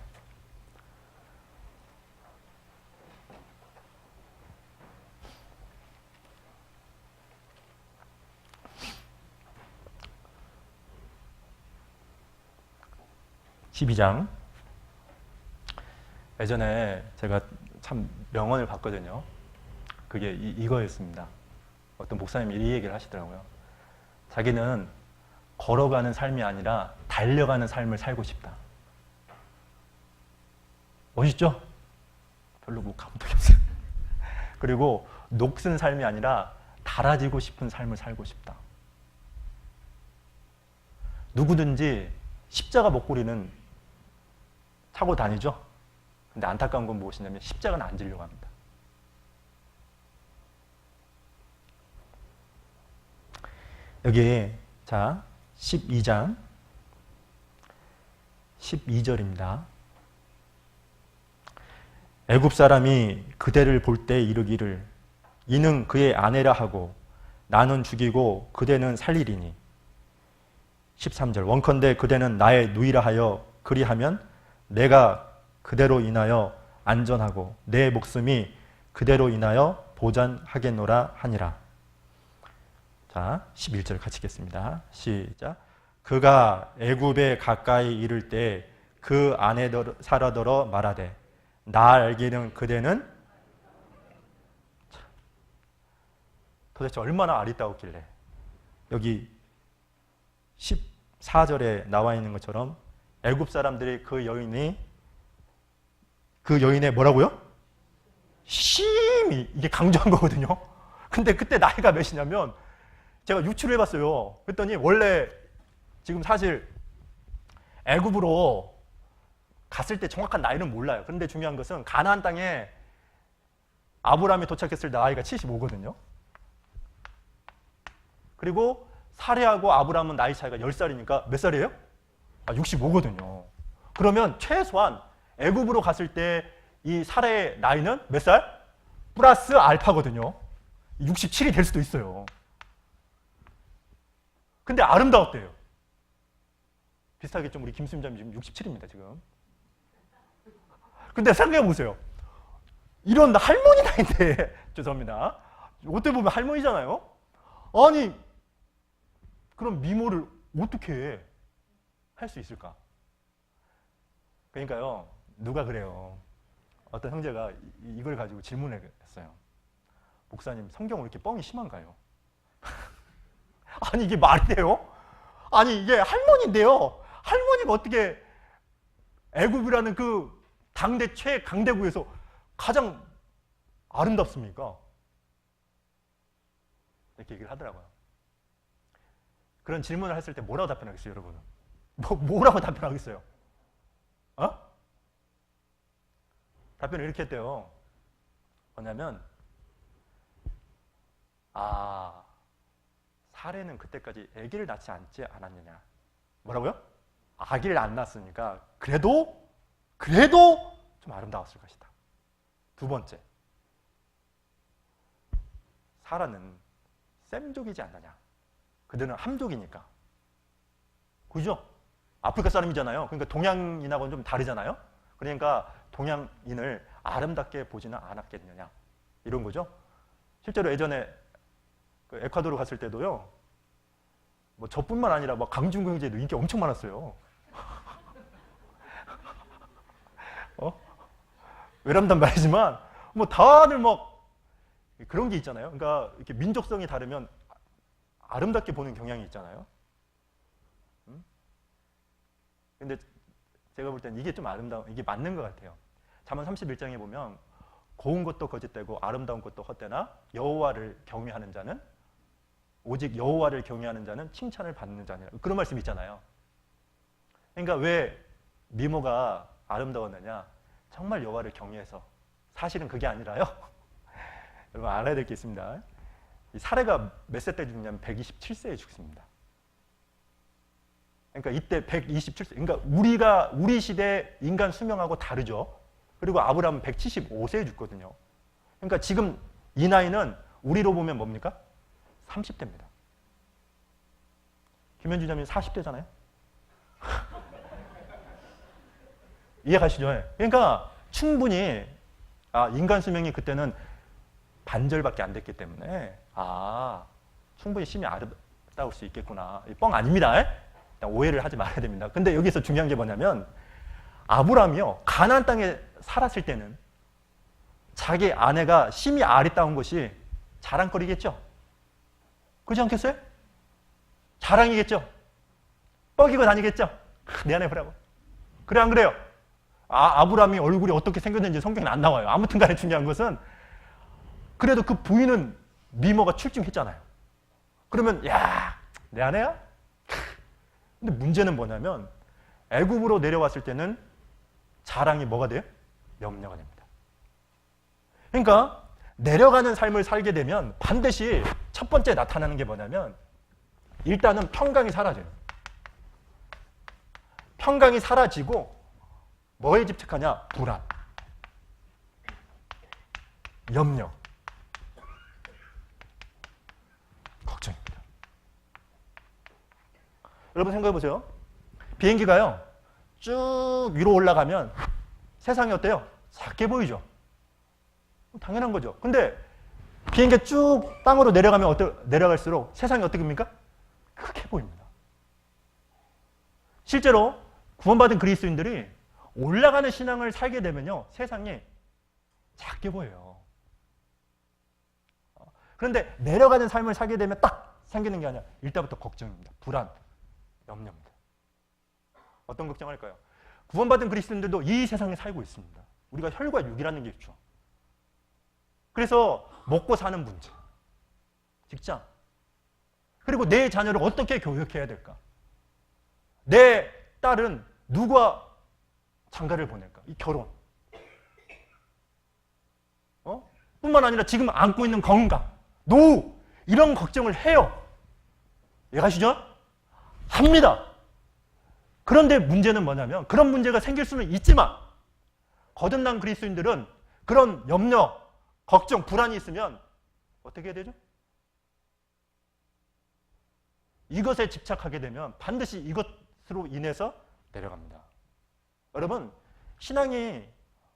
예전에 제가 참 명언을 봤거든요. 그게 이거였습니다. 어떤 목사님이 이 얘기를 하시더라고요. 자기는 걸어가는 삶이 아니라 달려가는 삶을 살고 싶다. 멋있죠? 별로 뭐 감동이 없어요. 그리고 녹슨 삶이 아니라 달아지고 싶은 삶을 살고 싶다. 누구든지 십자가 목걸이는 차고 다니죠? 근데 안타까운 건 무엇이냐면 십자가는 안 지려고 합니다. 여기 자 12장 12절입니다. 애굽 사람이 그대를 볼 때 이르기를 이는 그의 아내라 하고 나는 죽이고 그대는 살리리니 13절 원컨대 그대는 나의 누이라 하여 그리하면 내가 그대로 인하여 안전하고 내 목숨이 그대로 인하여 보전하겠노라 하니라. 자, 11절 같이 읽겠습니다. 시작. 그가 애굽에 가까이 이를 때 그 아내 사라더러 말하되 나 알기는 그대는 도대체 얼마나 아리따웠길래 여기 14절에 나와 있는 것처럼 애굽 사람들이 그 여인의 뭐라고요? 심히 이게 강조한 거거든요. 근데 그때 나이가 몇이냐면 제가 유추를 해봤어요. 그랬더니 원래 지금 사실 애굽으로 갔을 때 정확한 나이는 몰라요. 그런데 중요한 것은 가나안 땅에 아브라함이 도착했을 때 나이가 75거든요. 그리고 사레하고 아브라함은 나이 차이가 10살이니까 몇 살이에요? 65거든요. 그러면 최소한 애굽으로 갔을 때 이 사레의 나이는 몇 살? 플러스 알파거든요. 67이 될 수도 있어요. 근데 아름다웠대요. 비슷하게 좀 우리 김수임자님 지금 67입니다, 지금. 근데 생각해 보세요. 이런 할머니 나이인데, 죄송합니다. 어떻게 보면 할머니잖아요? 아니, 그럼 미모를 어떻게 할 수 있을까? 그러니까요, 누가 그래요. 어떤 형제가 이걸 가지고 질문을 했어요. 목사님, 성경은 왜 이렇게 뻥이 심한가요? 아니, 이게 말이 돼요? 아니, 이게 할머니인데요. 할머니가 어떻게 애굽이라는 그 당대 최강대국에서 가장 아름답습니까? 이렇게 얘기를 하더라고요. 그런 질문을 했을 때 뭐라고 답변하겠어요, 여러분? 뭐라고 답변하겠어요? 어? 답변을 이렇게 했대요. 뭐냐면, 사례는 그때까지 아기를 낳지 않지 않았느냐. 뭐라고요? 아기를 안 낳았으니까 그래도 좀 아름다웠을 것이다. 두 번째, 사라는 셈족이지 않느냐. 그들은 함족이니까. 그죠? 아프리카 사람이잖아요. 그러니까 동양인하고는 좀 다르잖아요. 그러니까 동양인을 아름답게 보지는 않았겠느냐 이런 거죠. 실제로 예전에 그 에콰도르 갔을 때도요. 뭐 저뿐만 아니라 막 강준경제도 인기 엄청 많았어요. 외람단 말이지만 뭐 다들 막 그런 게 있잖아요. 그러니까 이렇게 민족성이 다르면 아름답게 보는 경향이 있잖아요. 근데 제가 볼 땐 이게 좀 이게 맞는 것 같아요. 잠언 31장에 보면 고운 것도 거짓되고 아름다운 것도 헛되나 여호와를 경외하는 자는 오직 여호와를 경외하는 자는 칭찬을 받는 자니라. 그런 말씀 있잖아요. 그러니까 왜 미모가 아름다웠느냐? 정말 여호와를 경외해서. 사실은 그게 아니라요. 여러분 알아야 될 게 있습니다. 이 사례가 몇 세 때 죽냐면 127세에 죽습니다. 그러니까 이때 127세. 그러니까 우리 시대 인간 수명하고 다르죠. 그리고 아브라함은 175세에 죽거든요. 그러니까 지금 이 나이는 우리로 보면 뭡니까? 30대입니다. 김현주 자매님 40대잖아요. 이해가시죠? 그러니까 충분히 인간 수명이 그때는 반절밖에 안 됐기 때문에 충분히 심히 아름다울 수 있겠구나. 뻥 아닙니다. 오해를 하지 말아야 됩니다. 근데 여기서 중요한 게 뭐냐면 아브라함이요. 가나안 땅에 살았을 때는 자기 아내가 심히 아리따운 것이 자랑거리겠죠. 그렇지 않겠어요? 자랑이겠죠. 뻐기고 다니겠죠. 내 아내 보라고. 그래 안 그래요? 아브라함이 얼굴이 어떻게 생겼는지 성경에 안 나와요. 아무튼 간에 중요한 것은 그래도 그 부인은 미모가 출중했잖아요. 그러면 내 아내야? 근데 문제는 뭐냐면 애굽으로 내려왔을 때는 자랑이 뭐가 돼요? 염려가 됩니다. 그러니까 내려가는 삶을 살게 되면 반드시 첫 번째 나타나는 게 뭐냐면 일단은 평강이 사라져요. 평강이 사라지고 뭐에 집착하냐? 불안, 염려, 걱정입니다. 여러분 생각해 보세요. 비행기가요 쭉 위로 올라가면 세상이 어때요? 작게 보이죠. 당연한 거죠. 근데 비행기가 쭉 땅으로 내려가면 내려갈수록 세상이 어떻게 됩니까? 크게 보입니다. 실제로 구원받은 그리스도인들이 올라가는 신앙을 살게 되면요 세상이 작게 보여요. 그런데 내려가는 삶을 살게 되면 딱 생기는 게 아니라 일단부터 걱정입니다. 불안, 염려입니다. 어떤 걱정할까요? 구원받은 그리스도인들도 이 세상에 살고 있습니다. 우리가 혈과 육이라는 게 있죠. 그래서 먹고 사는 문제, 직장, 그리고 내 자녀를 어떻게 교육해야 될까? 내 딸은 누가 장가를 보낼까? 이 결혼. 뿐만 아니라 지금 안고 있는 건강, 노후, 이런 걱정을 해요. 이해가시죠? 합니다. 그런데 문제는 뭐냐면 그런 문제가 생길 수는 있지만 거듭난 그리스도인들은 그런 염려, 걱정, 불안이 있으면 어떻게 해야 되죠? 이것에 집착하게 되면 반드시 이것으로 인해서 내려갑니다. 여러분, 신앙이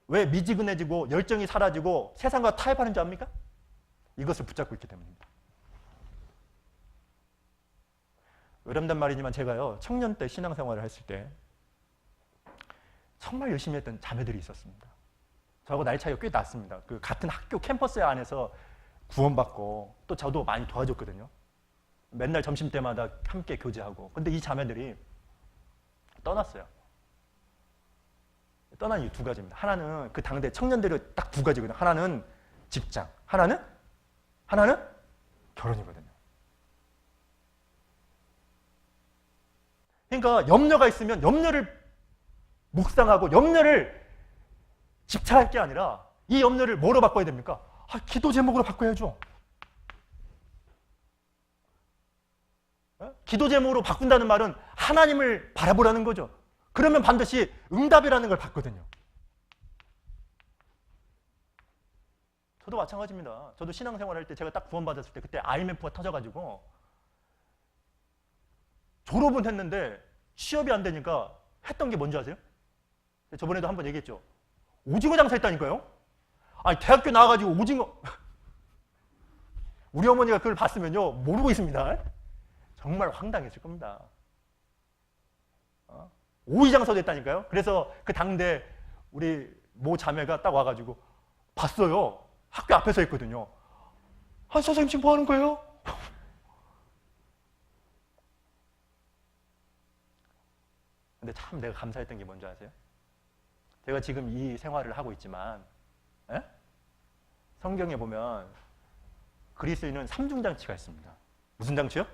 왜 미지근해지고 열정이 사라지고 세상과 타협하는 줄 압니까? 이것을 붙잡고 있기 때문입니다. 외람단 말이지만 제가요 청년 때 신앙생활을 했을 때 정말 열심히 했던 자매들이 있었습니다. 저하고 나이 차이가 꽤 났습니다. 그 같은 학교 캠퍼스 안에서 구원받고 또 저도 많이 도와줬거든요. 맨날 점심 때마다 함께 교제하고. 근데 이 자매들이 떠났어요. 떠난 이유 두 가지입니다. 하나는 그 당대 청년들이 딱 두 가지거든요. 하나는 직장, 하나는 결혼이거든요. 그러니까 염려가 있으면 염려를 묵상하고 염려를 집착할 게 아니라 이 염려를 뭐로 바꿔야 됩니까? 기도 제목으로 바꿔야죠. 기도 제목으로 바꾼다는 말은 하나님을 바라보라는 거죠. 그러면 반드시 응답이라는 걸 받거든요. 저도 마찬가지입니다. 저도 신앙생활 할 때 제가 딱 구원받았을 때 그때 IMF가 터져가지고 졸업은 했는데 취업이 안 되니까 했던 게 뭔지 아세요? 저번에도 한번 얘기했죠. 오징어 장사 했다니까요. 아니 대학교 나와가지고 오징어 우리 어머니가 그걸 봤으면요 모르고 있습니다. 정말 황당했을 겁니다. 오이 장사도 했다니까요. 그래서 그 당대 우리 모 자매가 딱 와가지고 봤어요. 학교 앞에서 했거든요. 아 선생님 지금 뭐 하는 거예요? 근데 참 내가 감사했던 게 뭔지 아세요? 제가 지금 이 생활을 하고 있지만 성경에 보면 그리스도인은 삼중장치가 있습니다. 무슨 장치요?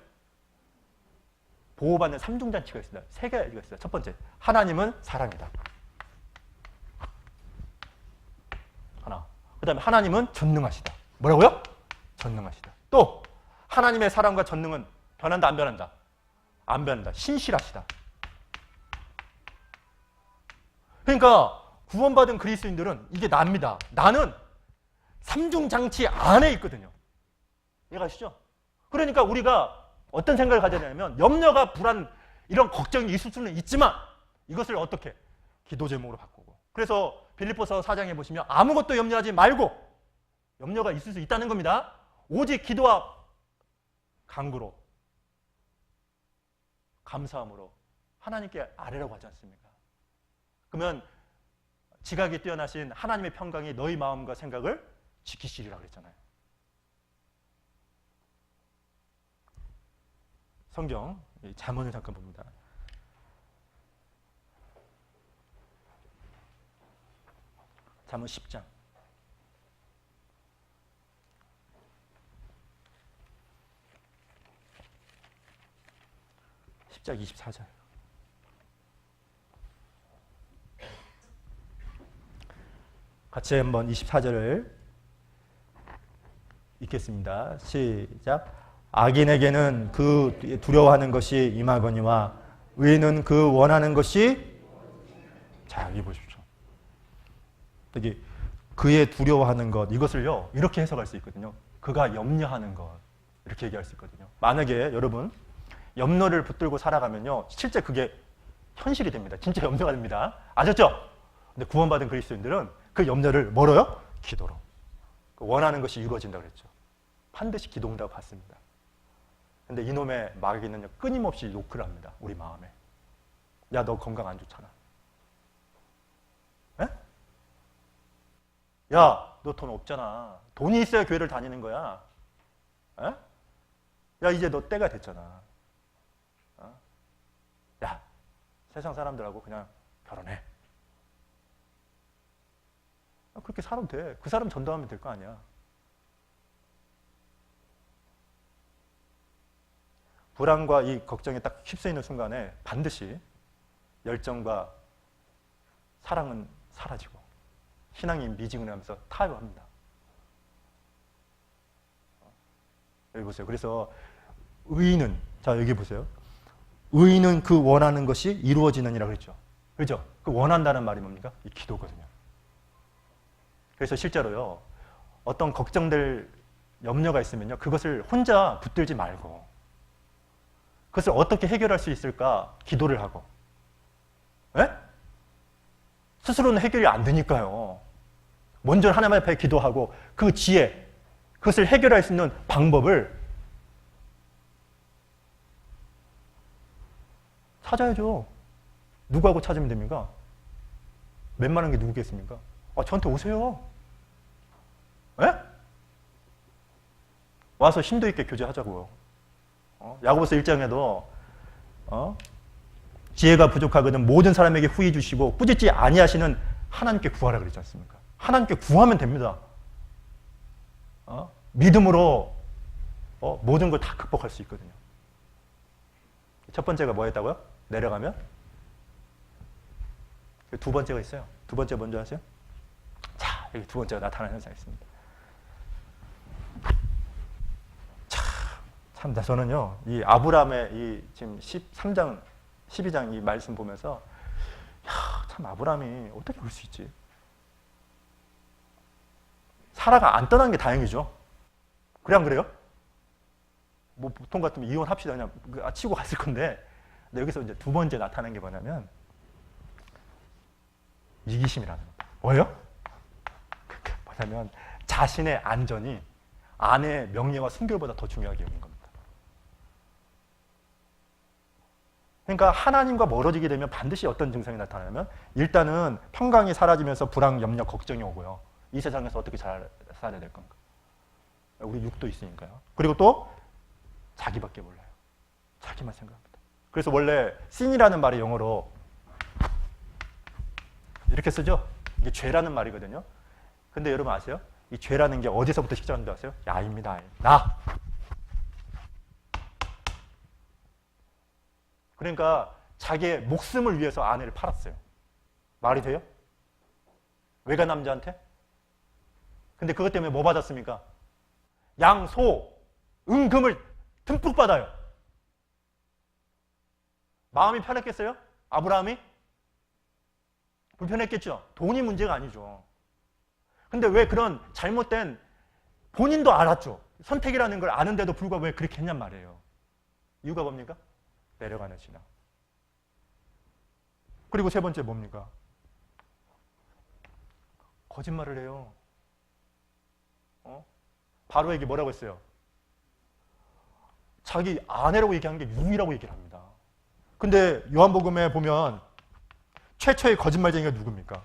보호받는 삼중장치가 있습니다. 세 가지가 있어요. 첫 번째, 하나님은 사랑이다. 하나. 그 다음에 하나님은 전능하시다. 뭐라고요? 전능하시다. 또 하나님의 사랑과 전능은 변한다 안 변한다? 안 변한다. 신실하시다. 그러니까 구원받은 그리스도인들은 이게 납니다. 나는 삼중장치 안에 있거든요. 이해가시죠? 그러니까 우리가 어떤 생각을 가져야 되냐면 염려가 불안 이런 걱정이 있을 수는 있지만 이것을 어떻게? 기도 제목으로 바꾸고. 그래서 빌립보서 4장에 보시면 아무것도 염려하지 말고 염려가 있을 수 있다는 겁니다. 오직 기도와 간구로 감사함으로 하나님께 아뢰라고 하지 않습니까? 그러면 지각이 뛰어나신 하나님의 평강이 너희 마음과 생각을 지키시리라 그랬잖아요. 성경 잠언을 잠깐 봅니다. 잠언 10장 10장 24절 같이 한번 24절을 읽겠습니다. 시작. 악인에게는 그 두려워하는 것이 임하거니와 의인은 그 원하는 것이 자, 여기 보십시오. 여기 그의 두려워하는 것 이것을요 이렇게 해석할 수 있거든요. 그가 염려하는 것 이렇게 얘기할 수 있거든요. 만약에 여러분 염려를 붙들고 살아가면요 실제 그게 현실이 됩니다. 진짜 염려가 됩니다. 아셨죠? 근데 구원받은 그리스도인들은 그 염려를 뭐로요? 기도로. 원하는 것이 이루어진다 그랬죠. 반드시 기도한다고 봤습니다. 근데 이놈의 마귀는요 끊임없이 노크를 합니다. 우리 마음에. 야, 너 건강 안 좋잖아. 에? 야, 너 돈 없잖아. 돈이 있어야 교회를 다니는 거야. 에? 야, 이제 너 때가 됐잖아. 어? 야, 세상 사람들하고 그냥 결혼해. 그렇게 살아도 돼. 그 사람 전도하면 될 거 아니야. 불안과 이 걱정에 딱 휩쓰이는 순간에 반드시 열정과 사랑은 사라지고 신앙이 미지근하면서 타협합니다. 여기 보세요. 그래서 의인은 자 여기 보세요. 의인은 그 원하는 것이 이루어지느니라 그랬죠. 그렇죠? 그 원한다는 말이 뭡니까? 이 기도거든요. 그래서 실제로요 어떤 걱정될 염려가 있으면요 그것을 혼자 붙들지 말고 그것을 어떻게 해결할 수 있을까 기도를 하고 에? 스스로는 해결이 안 되니까요 먼저 하나님 앞에 기도하고 그 지혜 그것을 해결할 수 있는 방법을 찾아야죠. 누구하고 찾으면 됩니까? 웬만한 게 누구겠습니까? 저한테 오세요. 에? 와서 심도 있게 교제하자고요. 야고보서 1장에도 지혜가 부족하거든 모든 사람에게 후히 주시고 꾸짖지 아니하시는 하나님께 구하라 그랬지 않습니까? 하나님께 구하면 됩니다. 믿음으로 모든 걸 다 극복할 수 있거든요. 첫 번째가 뭐였다고요? 내려가면 두 번째가 있어요. 두 번째 뭔지 아세요? 자, 여기 두 번째가 나타나는 현상이 있습니다. 참, 저는요, 이 아브라함의 이 지금 13장, 12장 이 말씀 보면서, 참, 아브라함이 어떻게 그럴 수 있지? 사라가 안 떠난 게 다행이죠. 그래, 안 그래요? 뭐, 보통 같으면 이혼합시다. 그냥 치고 갔을 건데, 근데 여기서 이제 두 번째 나타나는 게 뭐냐면 이기심이라는 겁니다. 뭐예요? 뭐냐면 자신의 안전이 아내의 명예와 순결보다 더 중요하게 여긴 겁니다. 그러니까 하나님과 멀어지게 되면 반드시 어떤 증상이 나타나냐면 일단은 평강이 사라지면서 불안, 염려, 걱정이 오고요. 이 세상에서 어떻게 잘 살아야 될 건가? 우리 육도 있으니까요. 그리고 또 자기밖에 몰라요. 자기만 생각합니다. 그래서 원래 sin이라는 말이 영어로 이렇게 쓰죠? 이게 죄라는 말이거든요. 근데 여러분 아세요? 이 죄라는 게 어디서부터 시작하는 줄 아세요? 야입니다. 나. 그러니까 자기의 목숨을 위해서 아내를 팔았어요. 말이 돼요? 외가 남자한테? 근데 그것 때문에 뭐 받았습니까? 양, 소, 은금을 듬뿍 받아요. 마음이 편했겠어요? 아브라함이? 불편했겠죠? 돈이 문제가 아니죠. 근데 왜 그런 잘못된, 본인도 알았죠. 선택이라는 걸 아는데도 불구하고 왜 그렇게 했냔 말이에요. 이유가 뭡니까? 내려가는 신앙. 그리고 세 번째 뭡니까? 거짓말을 해요. 바로에게 뭐라고 했어요? 자기 아내라고 얘기한 게 유이라고 얘기를 합니다. 근데 요한복음에 보면 최초의 거짓말쟁이가 누굽니까?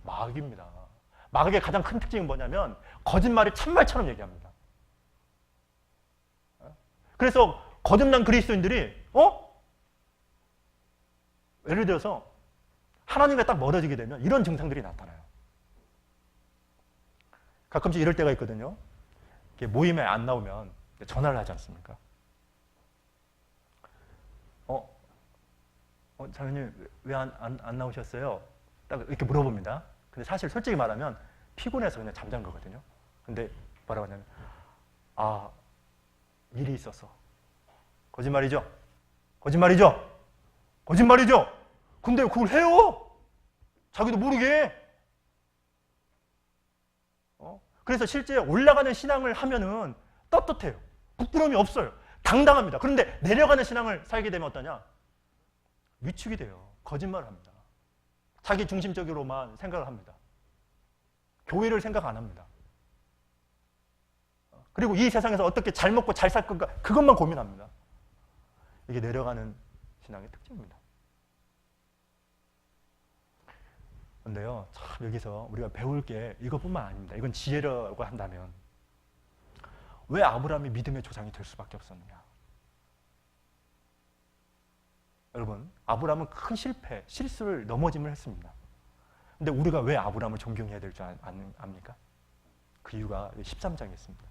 마귀입니다. 마귀의 가장 큰 특징은 뭐냐면 거짓말이 참말처럼 얘기합니다. 그래서 거듭난 그리스도인들이 예를 들어서 하나님과 딱 멀어지게 되면 이런 증상들이 나타나요. 가끔씩 이럴 때가 있거든요. 모임에 안 나오면 전화를 하지 않습니까? 장로님 왜 안 나오셨어요? 딱 이렇게 물어봅니다. 근데 사실 솔직히 말하면 피곤해서 그냥 잠잔 거거든요. 근데 뭐라고 하냐면 일이 있었어. 거짓말이죠? 거짓말이죠? 거짓말이죠? 근데 그걸 해요? 자기도 모르게. 그래서 실제 올라가는 신앙을 하면은 떳떳해요. 부끄러움이 없어요. 당당합니다. 그런데 내려가는 신앙을 살게 되면 어떠냐? 위축이 돼요. 거짓말을 합니다. 자기 중심적으로만 생각을 합니다. 교회를 생각 안 합니다. 그리고 이 세상에서 어떻게 잘 먹고 잘 살 건가 그것만 고민합니다. 이게 내려가는 신앙의 특징입니다. 그런데요, 참 여기서 우리가 배울 게 이것뿐만 아닙니다. 이건 지혜라고 한다면 왜 아브라함이 믿음의 조상이 될 수밖에 없었느냐? 여러분, 아브라함은 큰 실패, 실수를 넘어짐을 했습니다. 근데 우리가 왜 아브라함을 존경해야 될 줄 압니까? 그 이유가 13장에 있습니다.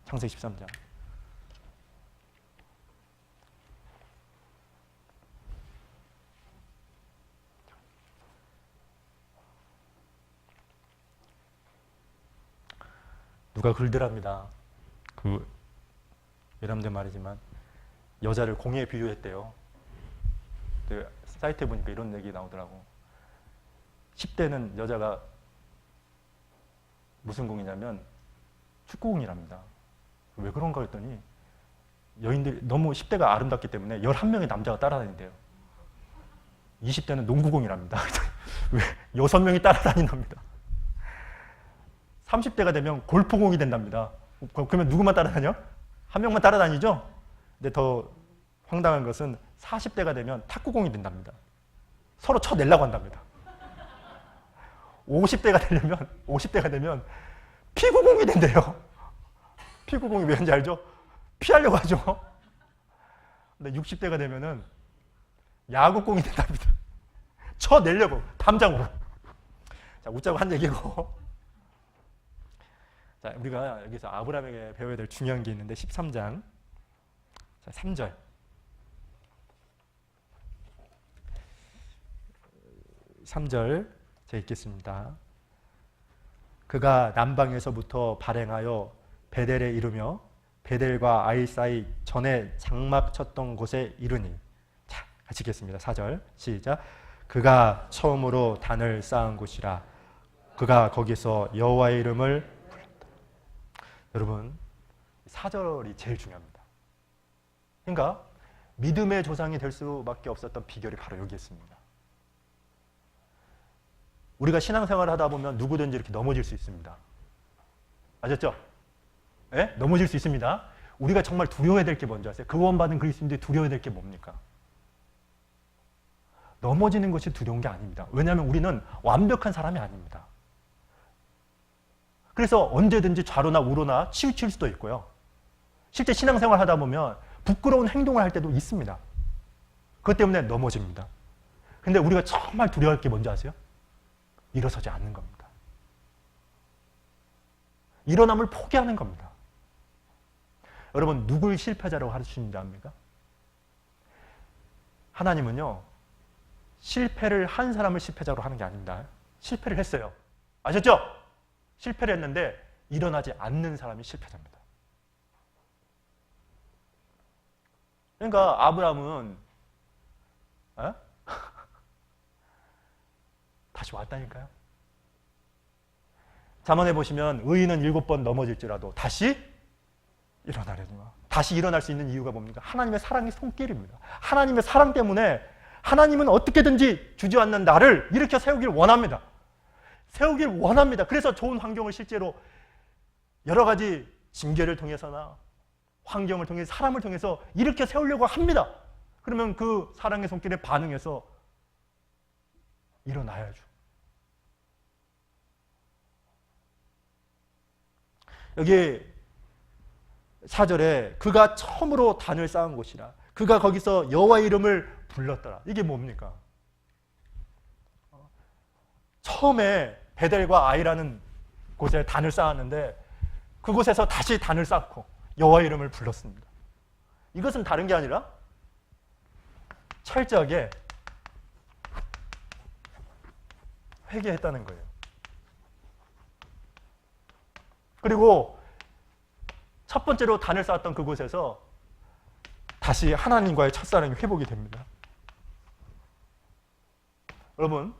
창세기 13장. 누가 글들합니다. 그 외람된 말이지만 여자를 공에 비유했대요. 사이트에 보니까 이런 얘기 나오더라고. 10대는 여자가 무슨 공이냐면 축구공이랍니다. 왜 그런가 했더니 여인들이 너무 10대가 아름답기 때문에 11명의 남자가 따라다닌대요. 20대는 농구공이랍니다. 왜 6명이 따라다닌답니다. 30대가 되면 골프공이 된답니다. 그러면 누구만 따라다녀? 한 명만 따라다니죠? 근데 더 황당한 것은 40대가 되면 탁구공이 된답니다. 서로 쳐내려고 한답니다. 50대가 되면 피구공이 된대요. 피구공이 왜인지 알죠? 피하려고 하죠. 근데 60대가 되면은 야구공이 된답니다. 쳐내려고, 담장으로. 자, 웃자고 한 얘기고. 자, 우리가 여기서 아브라함에게 배워야 될 중요한 게 있는데 13장 자, 3절. 3절 제가 읽겠습니다. 그가 남방에서부터 발행하여 베델에 이르며 베델과 아이 사이 전에 장막 쳤던 곳에 이르니. 자, 같이 읽겠습니다. 4절 시작. 그가 처음으로 단을 쌓은 곳이라. 그가 거기서 여호와의 이름을 불렀다. 여러분, 4절이 제일 중요합니다. 그러니까 믿음의 조상이 될 수밖에 없었던 비결이 바로 여기 있습니다. 우리가 신앙생활을 하다 보면 누구든지 이렇게 넘어질 수 있습니다. 아셨죠? 네? 넘어질 수 있습니다. 우리가 정말 두려워야 될 게 뭔지 아세요? 구원받은 그리스도인들이 두려워야 될 게 뭡니까? 넘어지는 것이 두려운 게 아닙니다. 왜냐하면 우리는 완벽한 사람이 아닙니다. 그래서 언제든지 좌로나 우로나 치우칠 수도 있고요. 실제 신앙생활 하다 보면 부끄러운 행동을 할 때도 있습니다. 그것 때문에 넘어집니다. 근데 우리가 정말 두려워할 게 뭔지 아세요? 일어서지 않는 겁니다. 일어남을 포기하는 겁니다. 여러분, 누굴 실패자라고 하시는지 압니까? 하나님은요, 실패를 한 사람을 실패자로 하는 게 아닙니다. 실패를 했어요. 아셨죠? 실패를 했는데 일어나지 않는 사람이 실패자입니다. 그러니까 아브라함은 다시 왔다니까요. 잠언에 보시면 의인은 7번 넘어질지라도 다시 일어나려니와. 다시 일어날 수 있는 이유가 뭡니까? 하나님의 사랑의 손길입니다. 하나님의 사랑 때문에 하나님은 어떻게든지 주저앉는 나를 일으켜 세우길 원합니다. 세우길 원합니다. 그래서 좋은 환경을 실제로 여러 가지 징계를 통해서나 환경을 통해서 사람을 통해서 일으켜 세우려고 합니다. 그러면 그 사랑의 손길에 반응해서 일어나야죠. 여기 4절에 그가 처음으로 단을 쌓은 곳이라 그가 거기서 여호와의 이름을 불렀더라. 이게 뭡니까? 처음에 베델과 아이라는 곳에 단을 쌓았는데 그곳에서 다시 단을 쌓고 여호와의 이름을 불렀습니다. 이것은 다른 게 아니라 철저하게 회개했다는 거예요. 그리고 첫 번째로 단을 쌓았던 그곳에서 다시 하나님과의 첫사랑이 회복이 됩니다. 여러분,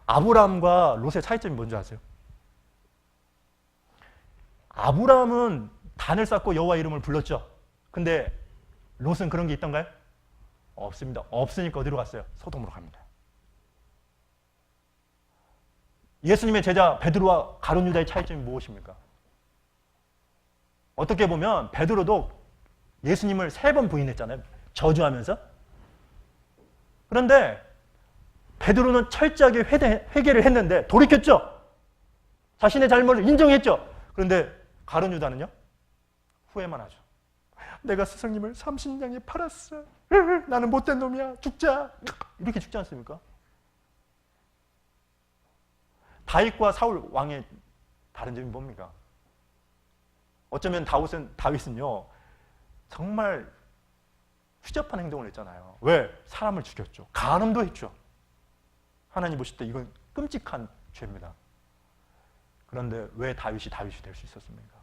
아브라함과 롯의 차이점이 뭔지 아세요? 아브라함은 단을 쌓고 여호와 이름을 불렀죠. 근데 롯은 그런 게 있던가요? 없습니다. 없으니까 어디로 갔어요? 소돔으로 갑니다. 예수님의 제자 베드로와 가룟 유다의 차이점이 무엇입니까? 어떻게 보면 베드로도 예수님을 3번 부인했잖아요. 저주하면서. 그런데 베드로는 철저하게 회개를 했는데 돌이켰죠. 자신의 잘못을 인정했죠. 그런데 가룟 유다는요? 후회만 하죠. 내가 스승님을 30냥에 팔았어. 나는 못된 놈이야. 죽자. 이렇게 죽지 않습니까? 다윗과 사울 왕의 다른 점이 뭡니까? 어쩌면 다윗은요 정말 추잡한 행동을 했잖아요. 왜? 사람을 죽였죠. 간음도 했죠. 하나님 보실 때 이건 끔찍한 죄입니다. 그런데 왜 다윗이 될 수 있었습니까?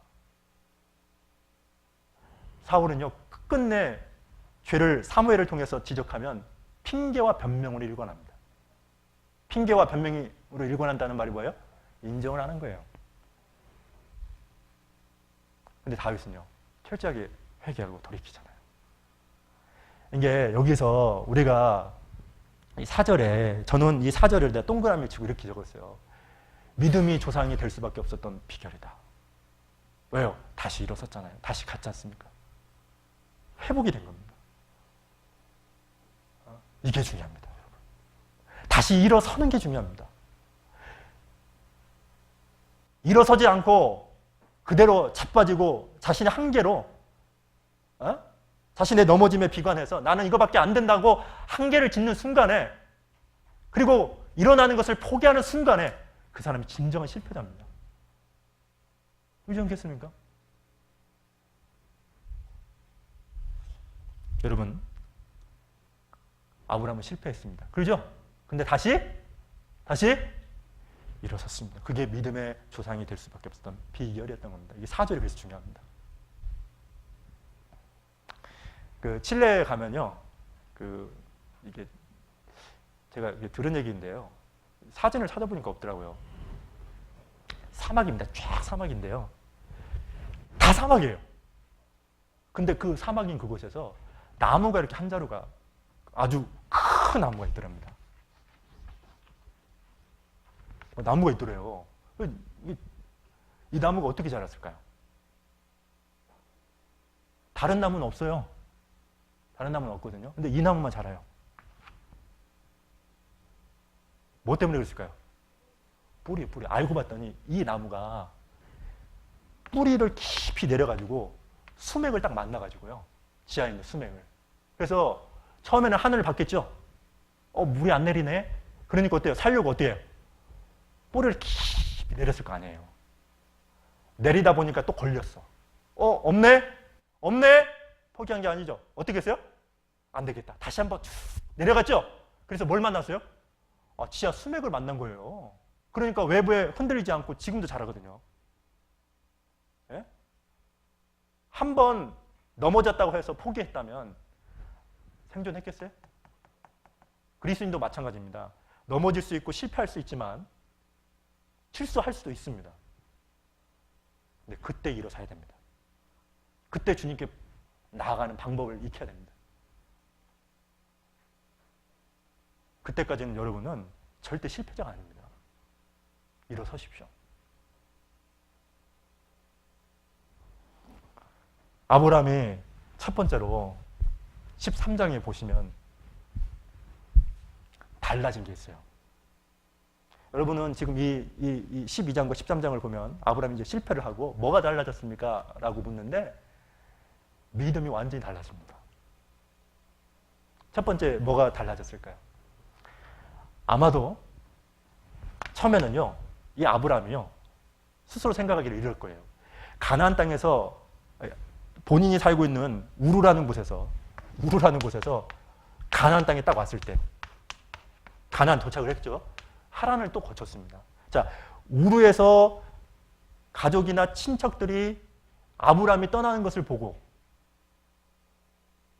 사울은요 끝끝내 죄를 사무엘을 통해서 지적하면 핑계와 변명으로 일관합니다. 핑계와 변명으로 일관한다는 말이 뭐예요? 인정을 하는 거예요. 근데 다윗은요 철저하게 회개하고 돌이키잖아요. 이게 여기서 우리가 이 4절에 저는 이 4절을 내가 동그라미 치고 이렇게 적었어요. 믿음이 조상이 될 수밖에 없었던 비결이다. 왜요? 다시 일어섰잖아요. 다시 갔지 않습니까? 회복이 된 겁니다. 이게 중요합니다. 여러분. 다시 일어서는 게 중요합니다. 일어서지 않고 그대로 자빠지고 자신의 한계로 자신의 넘어짐에 비관해서 나는 이거밖에 안 된다고 한계를 짓는 순간에 그리고 일어나는 것을 포기하는 순간에 그 사람이 진정한 실패자입니다. 그렇지 않겠습니까? 여러분, 아브라함은 실패했습니다. 그렇죠? 근데 다시 일어섰습니다. 그게 믿음의 조상이 될 수밖에 없었던 비결이었던 겁니다. 이게 4절이 그래서 중요합니다. 그 칠레에 가면요, 이게 제가 들은 얘기인데요, 사진을 찾아보니까 없더라고요. 사막입니다. 쫙 사막인데요, 다 사막이에요. 근데 그 사막인 그곳에서 나무가 이렇게 한 자루가 아주 큰 나무가 있더랍니다. 나무가 있더래요. 이 나무가 어떻게 자랐을까요? 다른 나무는 없어요. 다른 나무는 없거든요. 근데 이 나무만 자라요. 뭐 때문에 그랬을까요? 뿌리. 알고 봤더니 이 나무가 뿌리를 깊이 내려가지고 수맥을 딱 만나가지고요. 지하에 있는 수맥을. 그래서 처음에는 하늘을 봤겠죠? 물이 안 내리네? 그러니까 어때요? 살려고 어때요? 뿌리를 깊이 내렸을 거 아니에요. 내리다 보니까 또 걸렸어. 없네? 포기한 게 아니죠. 어떻게 했어요? 안 되겠다. 다시 한번 쭉 내려갔죠? 그래서 뭘 만났어요? 지하 수맥을 만난 거예요. 그러니까 외부에 흔들리지 않고 지금도 자라거든요. 예? 한번 넘어졌다고 해서 포기했다면 생존했겠어요? 그리스도인도 마찬가지입니다. 넘어질 수 있고 실패할 수 있지만 실수할 수도 있습니다. 근데 그때 일어서야 됩니다. 그때 주님께 나아가는 방법을 익혀야 됩니다. 그때까지는 여러분은 절대 실패자가 아닙니다. 일어서십시오. 아브라함이 첫 번째로 13장에 보시면 달라진 게 있어요. 여러분은 지금 이 12장과 13장을 보면 아브라함이 이제 실패를 하고 뭐가 달라졌습니까? 라고 묻는데 믿음이 완전히 달라집니다. 첫 번째 뭐가 달라졌을까요? 아마도 처음에는요, 이 아브라함이요, 스스로 생각하기를 이럴 거예요. 가나안 땅에서 본인이 살고 있는 우르라는 곳에서 가나안 땅에 딱 왔을 때 가나안 도착을 했죠. 하란을 또 거쳤습니다. 자, 우르에서 가족이나 친척들이 아브라함이 떠나는 것을 보고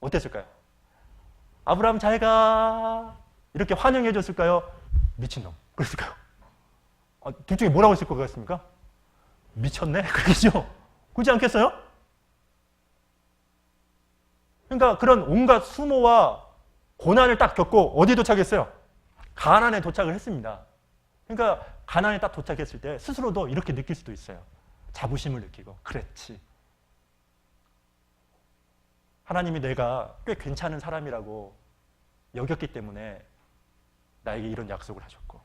어땠을까요? 아브라함 잘 가 이렇게 환영해 줬을까요? 미친놈 그랬을까요? 둘 중에 뭐라고 했을 것 같습니까? 미쳤네? 그러겠죠? 그렇지 않겠어요? 그러니까 그런 온갖 수모와 고난을 딱 겪고 어디에 도착했어요? 가나안에 도착을 했습니다. 그러니까 가나안에 딱 도착했을 때 스스로도 이렇게 느낄 수도 있어요. 자부심을 느끼고 그렇지. 하나님이 내가 꽤 괜찮은 사람이라고 여겼기 때문에 나에게 이런 약속을 하셨고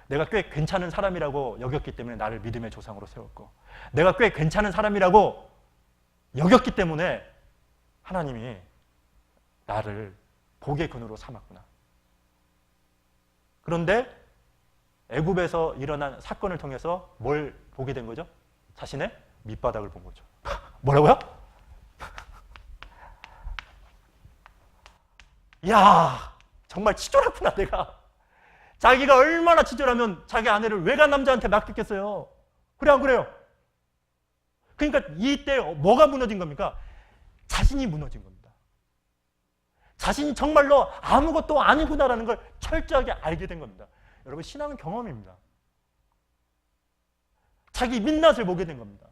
내가 꽤 괜찮은 사람이라고 여겼기 때문에 나를 믿음의 조상으로 세웠고 내가 꽤 괜찮은 사람이라고 여겼기 때문에 하나님이 나를 복의 근으로 삼았구나. 그런데 애굽에서 일어난 사건을 통해서 뭘 보게 된 거죠? 자신의 밑바닥을 본 거죠. 뭐라고요? 야, 정말 치졸했구나 내가. 자기가 얼마나 치졸하면 자기 아내를 외간 남자한테 맡겼겠어요. 그래 안 그래요? 그러니까 이때 뭐가 무너진 겁니까? 자신이 무너진 겁니다. 자신이 정말로 아무것도 아니구나라는 걸 철저하게 알게 된 겁니다. 여러분, 신앙은 경험입니다. 자기 민낯을 보게 된 겁니다.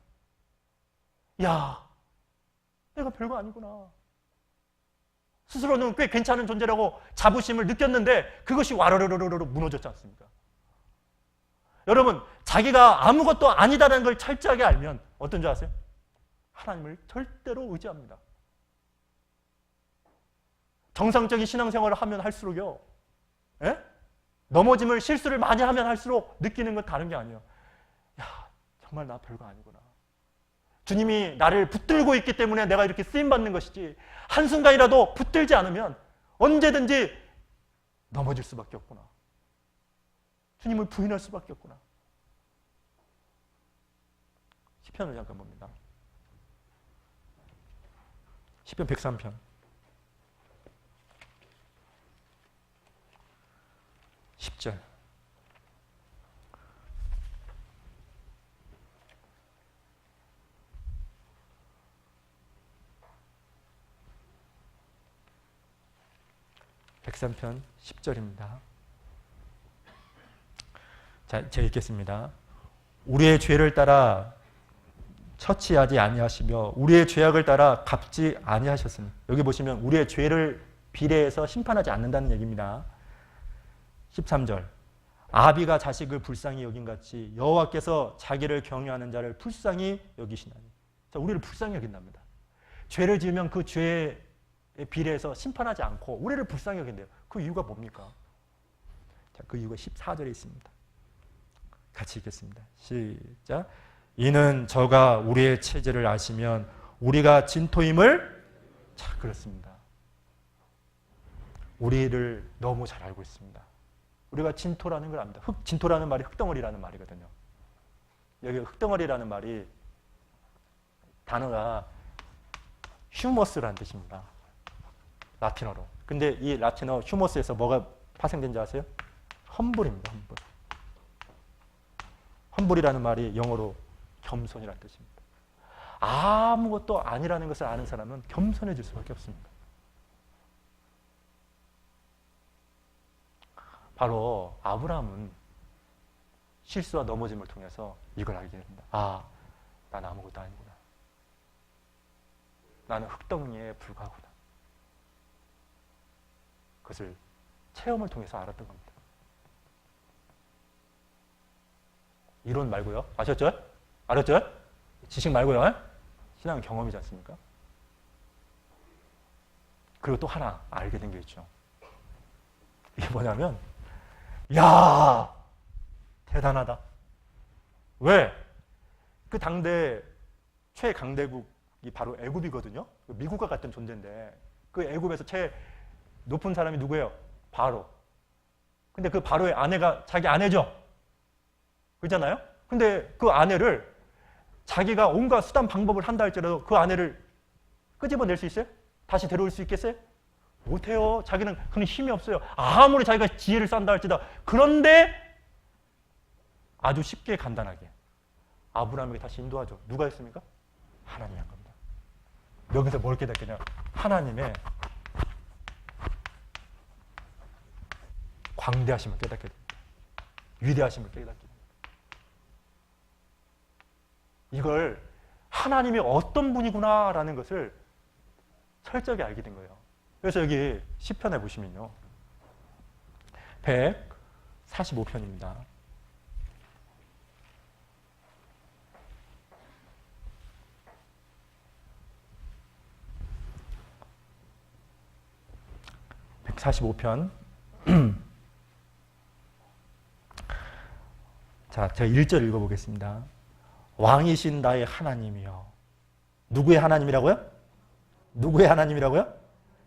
야, 내가 별거 아니구나. 스스로는 꽤 괜찮은 존재라고 자부심을 느꼈는데 그것이 와르르르르 무너졌지 않습니까? 여러분, 자기가 아무것도 아니다라는 걸 철저하게 알면 어떤 줄 아세요? 하나님을 절대로 의지합니다. 정상적인 신앙생활을 하면 할수록요, 넘어짐을 실수를 많이 하면 할수록 느끼는 건 다른 게 아니에요. 야, 정말 나 별거 아니구나. 주님이 나를 붙들고 있기 때문에 내가 이렇게 쓰임받는 것이지 한순간이라도 붙들지 않으면 언제든지 넘어질 수밖에 없구나. 주님을 부인할 수밖에 없구나. 시편을 잠깐 봅니다. 시편 103편 10절. 백삼편 10절입니다. 자, 제가 읽겠습니다. 우리의 죄를 따라 처치하지 아니하시며 우리의 죄악을 따라 갚지 아니하셨으니. 여기 보시면 우리의 죄를 비례해서 심판하지 않는다는 얘기입니다. 13절. 아비가 자식을 불쌍히 여긴 같이 여호와께서 자기를 경외하는 자를 불쌍히 여기시나니. 자, 우리를 불쌍히 여긴답니다. 죄를 지으면 그 죄에 비례해서 심판하지 않고 우리를 불쌍히 여긴대요. 그 이유가 뭡니까? 자, 그 이유가 14절에 있습니다. 같이 읽겠습니다. 시작. 이는 저가 우리의 체질을 아시면 우리가 진토임을. 자, 그렇습니다. 우리를 너무 잘 알고 있습니다. 우리가 진토라는 걸 압니다. 진토라는 말이 흙덩어리라는 말이거든요. 여기 흙덩어리라는 말이 단어가 휴머스라는 뜻입니다. 라틴어로. 근데 이 라틴어 휴머스에서 뭐가 파생된지 아세요? 험불입니다. 험불. 험불이라는 말이 영어로 겸손이라는 뜻입니다. 아무것도 아니라는 것을 아는 사람은 겸손해질 수밖에 없습니다. 바로 아브라함은 실수와 넘어짐을 통해서 이걸 알게 됩니다. 아, 난 아무것도 아니구나. 나는 흙덩이에 불과하구나. 그것을 체험을 통해서 알았던 겁니다. 이론 말고요. 아셨죠? 알았죠? 지식 말고요. 신앙은 경험이지 않습니까? 그리고 또 하나 알게 된 게 있죠. 이게 뭐냐면, 야, 대단하다. 왜? 그 당대 최강대국이 바로 애굽이거든요. 미국과 같은 존재인데 그 애굽에서 최 높은 사람이 누구예요? 바로. 근데 그 바로의 아내가 자기 아내죠. 그렇잖아요? 근데 그 아내를 자기가 온갖 수단 방법을 한다 할지라도 그 아내를 끄집어낼 수 있어요? 다시 데려올 수 있겠어요? 못해요. 자기는 그런 힘이 없어요. 아무리 자기가 지혜를 쌓는다 할지다. 그런데 아주 쉽게 간단하게 아브라함에게 다시 인도하죠. 누가 했습니까? 하나님이 한 겁니다. 여기서 뭘 깨닫겠냐? 하나님의 광대하심을 깨닫게 됩니다. 위대하심을 깨닫게 됩니다. 이걸 하나님이 어떤 분이구나라는 것을 철저하게 알게 된 거예요. 그래서 여기 시편에 보시면요. 145편입니다. (145편) 자, 제가 1절 읽어보겠습니다. 왕이신 나의 하나님이여. 누구의 하나님이라고요? 누구의 하나님이라고요?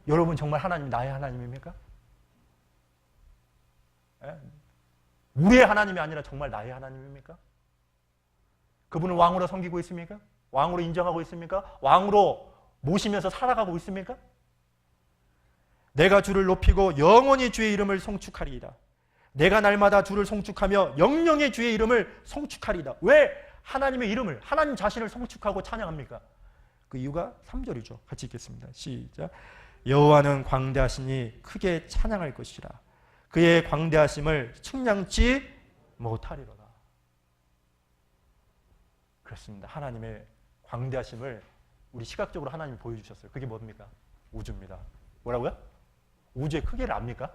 여러분 정말 하나님 나의 하나님입니까? 예? 우리의 하나님이 아니라 정말 나의 하나님입니까? 그분을 왕으로 섬기고 있습니까? 왕으로 인정하고 있습니까? 왕으로 모시면서 살아가고 있습니까? 내가 주를 높이고 영원히 주의 이름을 송축하리이다. 내가 날마다 주를 송축하며 영영의 주의 이름을 송축하리이다. 왜 하나님의 이름을, 하나님 자신을 송축하고 찬양합니까? 그 이유가 3절이죠. 같이 읽겠습니다. 시작. 여호와는 광대하시니 크게 찬양할 것이라. 그의 광대하심을 측량치 못하리로다. 그렇습니다. 하나님의 광대하심을 우리 시각적으로 하나님이 보여주셨어요. 그게 뭡니까? 우주입니다. 뭐라고요? 우주의 크기를 압니까?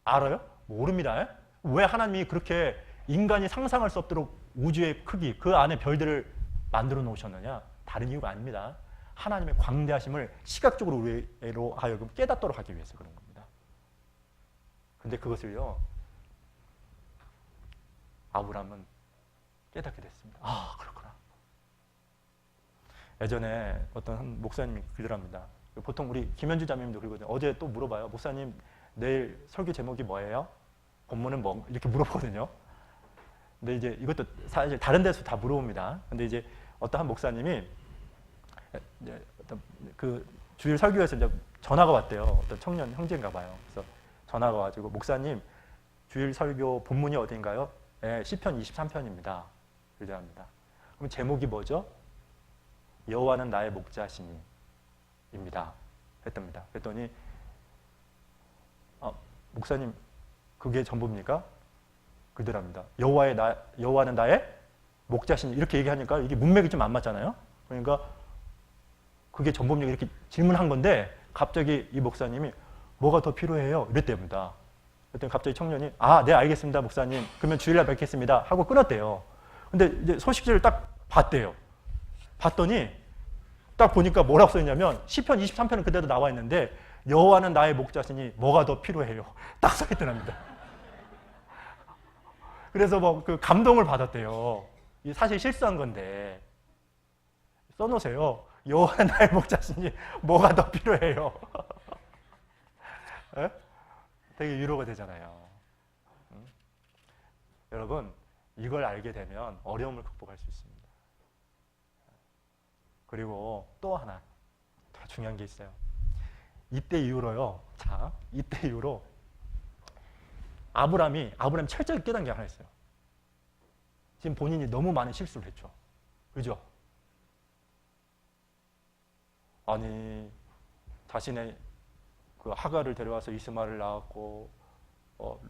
알아요? 모릅니다. 왜 하나님이 그렇게 인간이 상상할 수 없도록 우주의 크기, 그 안에 별들을 만들어 놓으셨느냐? 다른 이유가 아닙니다. 하나님의 광대하심을 시각적으로 우리로 하여금 깨닫도록 하기 위해서 그런 겁니다. 근데 그것을요, 아브라함은 깨닫게 됐습니다. 아, 그렇구나. 예전에 어떤 한 목사님이 그러랍니다. 보통 우리 김현주 자매님도 그러거든요. 어제 또 물어봐요. 목사님, 내일 설교 제목이 뭐예요? 본문은 뭐? 이렇게 물어보거든요. 근데 이제 이것도 사실 다른 데서 다 물어봅니다. 근데 이제 어떤 한 목사님이 이제 어떤 그 주일 설교에서 이제 전화가 왔대요. 어떤 청년 형제인가 봐요. 그래서 전화가 와가지고 목사님, 주일 설교 본문이 어딘가요? 네, 시편 23편입니다. 그러합니다. 그럼 제목이 뭐죠? 여호와는 나의 목자시니 입니다. 했답니다. 그랬더니 목사님, 그게 전부입니까? 그러더랍니다. 여호와는 나의 목자신 이렇게 얘기하니까 이게 문맥이 좀 안 맞잖아요. 그러니까 그게 전범님이 이렇게 질문한 건데 갑자기 이 목사님이 뭐가 더 필요해요? 이랬답니다. 그랬더니 갑자기 청년이 네 알겠습니다 목사님. 그러면 주일날 뵙겠습니다 하고 끊었대요. 근데 이제 소식지를 딱 봤대요. 봤더니 딱 보니까 뭐라고 써있냐면 시편 23편은 그대로 나와 있는데 여호와는 나의 목자시니 뭐가 더 필요해요? 딱 써있더랍니다. 그래서 뭐 그 감동을 받았대요. 사실 실수한 건데 써놓으세요. 여호와는 나의 목자시니 뭐가 더 필요해요? 에? 되게 위로가 되잖아요. 여러분 이걸 알게 되면 어려움을 극복할 수 있습니다. 그리고 또 하나 더 중요한 게 있어요. 이때 이후로요. 자, 이때 이후로 아브라함이 철저히 깨달은 게 하나 있어요. 지금 본인이 너무 많은 실수를 했죠. 그죠? 아니 자신의 그 하가를 데려와서 이스마엘을 낳았고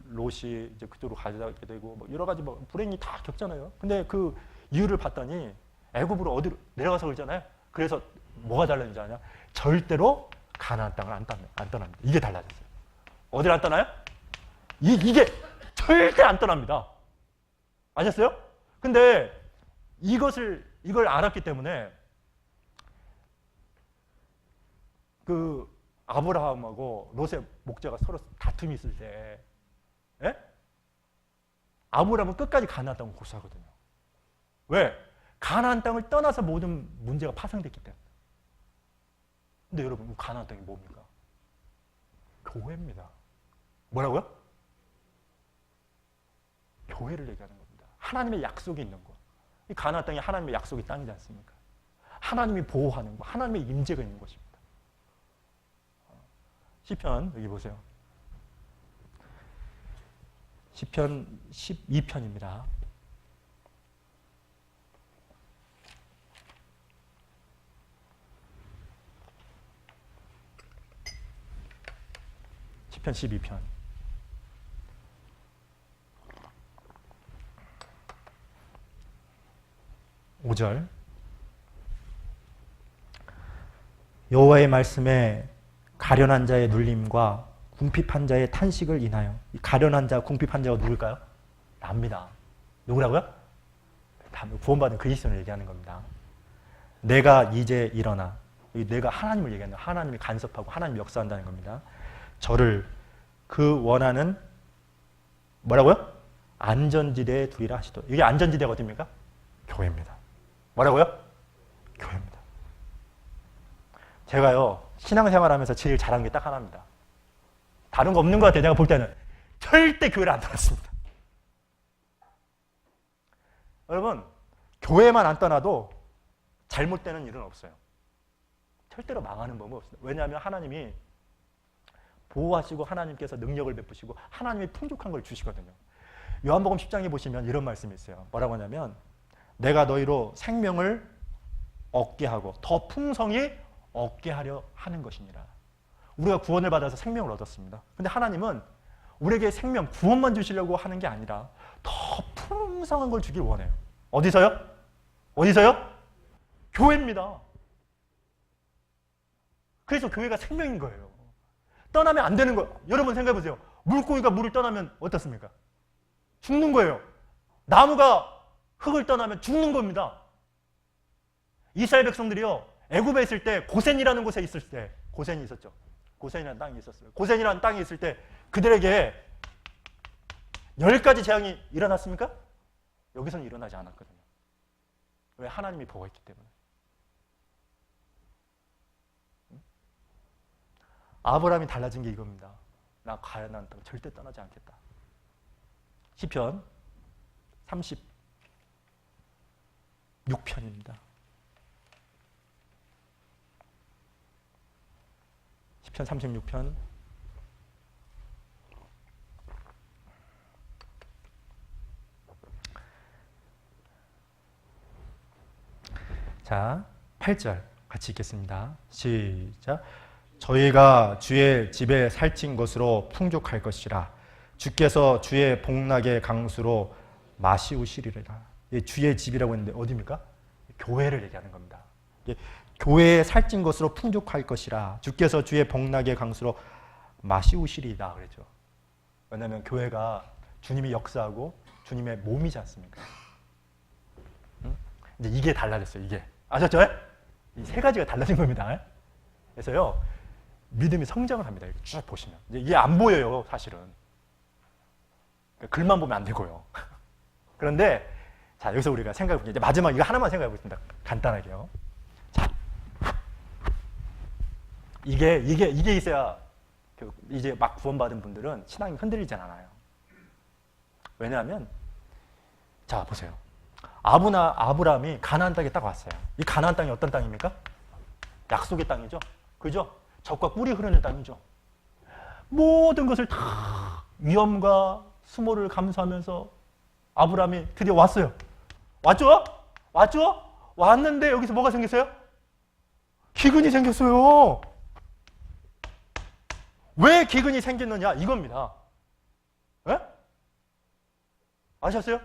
롯이 이제 그쪽으로 가게 되고 뭐 여러 가지 뭐 불행이 다 겪잖아요. 근데 그 이유를 봤더니 애굽으로 어디로 내려가서 그러잖아요. 그래서 뭐가 달라진지 아냐? 절대로 가나안 땅을 안 떠납니다. 이게 달라졌어요. 어디를 안 떠나요? 이게 절대 안 떠납니다. 아셨어요? 근데 이걸 알았기 때문에 그 아브라함하고 롯의 목자가 서로 다툼이 있을 때 아브라함은 끝까지 가나안 땅을 고수하거든요. 왜? 가나안 땅을 떠나서 모든 문제가 파생됐기 때문에. 근데 여러분 가나안 땅이 뭡니까? 교회입니다. 뭐라고요? 교회를 얘기하는 겁니다. 하나님의 약속이 있는 곳. 이 가나안 땅이 하나님의 약속의 땅이지 않습니까? 하나님이 보호하는 곳, 하나님의 임재가 있는 곳입니다. 시편 여기 보세요. 시편 12편입니다. 시편 12편. (5절) 여호와의 말씀에 가련한 자의 눌림과 궁핍한 자의 탄식을 인하여. 이 가련한 자, 궁핍한 자가 누굴까요? 납니다. 누구라고요? 구원받은 그리스도를 얘기하는 겁니다. 내가 이제 일어나. 내가 하나님을 얘기하는 거예요. 하나님이 간섭하고 하나님이 역사한다는 겁니다. 저를 그 원하는 뭐라고요? 안전지대에 두리라 하시도록. 이게 안전지대가 어디입니까? 교회입니다. 뭐라고요? 교회입니다. 제가요 신앙생활하면서 제일 잘한 게 딱 하나입니다. 다른 거 없는 것 같아요. 내가 볼 때는 절대 교회를 안 떠났습니다. 여러분 교회만 안 떠나도 잘못되는 일은 없어요. 절대로 망하는 법은 없습니다. 왜냐하면 하나님이 보호하시고 하나님께서 능력을 베푸시고 하나님의 풍족한 걸 주시거든요. 요한복음 10장에 보시면 이런 말씀이 있어요. 뭐라고 하냐면 내가 너희로 생명을 얻게 하고 더 풍성히 얻게 하려 하는 것이니라. 우리가 구원을 받아서 생명을 얻었습니다. 근데 하나님은 우리에게 생명, 구원만 주시려고 하는 게 아니라 더 풍성한 걸 주길 원해요. 어디서요? 어디서요? 교회입니다. 그래서 교회가 생명인 거예요. 떠나면 안 되는 거예요. 여러분 생각해 보세요. 물고기가 물을 떠나면 어떻습니까? 죽는 거예요. 나무가 흙을 떠나면 죽는 겁니다. 이스라엘 백성들이요. 애굽에 있을 때 고센이라는 곳에 있을 때 고센이 있었죠. 고센이라는 땅이 있었어요. 고센이라는 땅이 있을 때 그들에게 10가지 재앙이 일어났습니까? 여기서는 일어나지 않았거든요. 왜? 하나님이 보호했기 때문에. 아브라함이 달라진 게 이겁니다. 나 가나안 땅 절대 떠나지 않겠다. 시편 36편입니다. 시편 36편. 자, 8절 같이 읽겠습니다. 시작. 저희가 주의 집에 살찐 것으로 풍족할 것이라. 주께서 주의 복락의 강수로 마시우시리라. 주의 집이라고 했는데 어디입니까? 교회를 얘기하는 겁니다. 교회에 살찐 것으로 풍족할 것이라 주께서 주의 복락의 강수로 마시우시리다 그랬죠. 왜냐하면 교회가 주님이 역사하고 주님의 몸이지 않습니까? 이제 이게 달라졌어요. 이게 아셨죠? 이 세 가지가 달라진 겁니다. 그래서요 믿음이 성장을 합니다. 이렇게 쭉 보시면 이제 이게 안 보여요, 사실은. 글만 보면 안 되고요. 그런데 자 여기서 우리가 생각해 볼게요. 이제 마지막 이거 하나만 생각해 보겠습니다. 간단하게요. 자, 이게 있어야 이제 막 구원받은 분들은 신앙이 흔들리지 않아요. 왜냐하면 자 보세요. 아브라함이 가나안 땅에 딱 왔어요. 이 가나안 땅이 어떤 땅입니까? 약속의 땅이죠. 그죠? 젖과 꿀이 흐르는 땅이죠. 모든 것을 다 위험과 수모를 감수하면서 아브라함이 드디어 왔어요. 왔죠? 왔는데 여기서 뭐가 생겼어요? 기근이 생겼어요. 왜 기근이 생겼느냐? 이겁니다. 에? 아셨어요?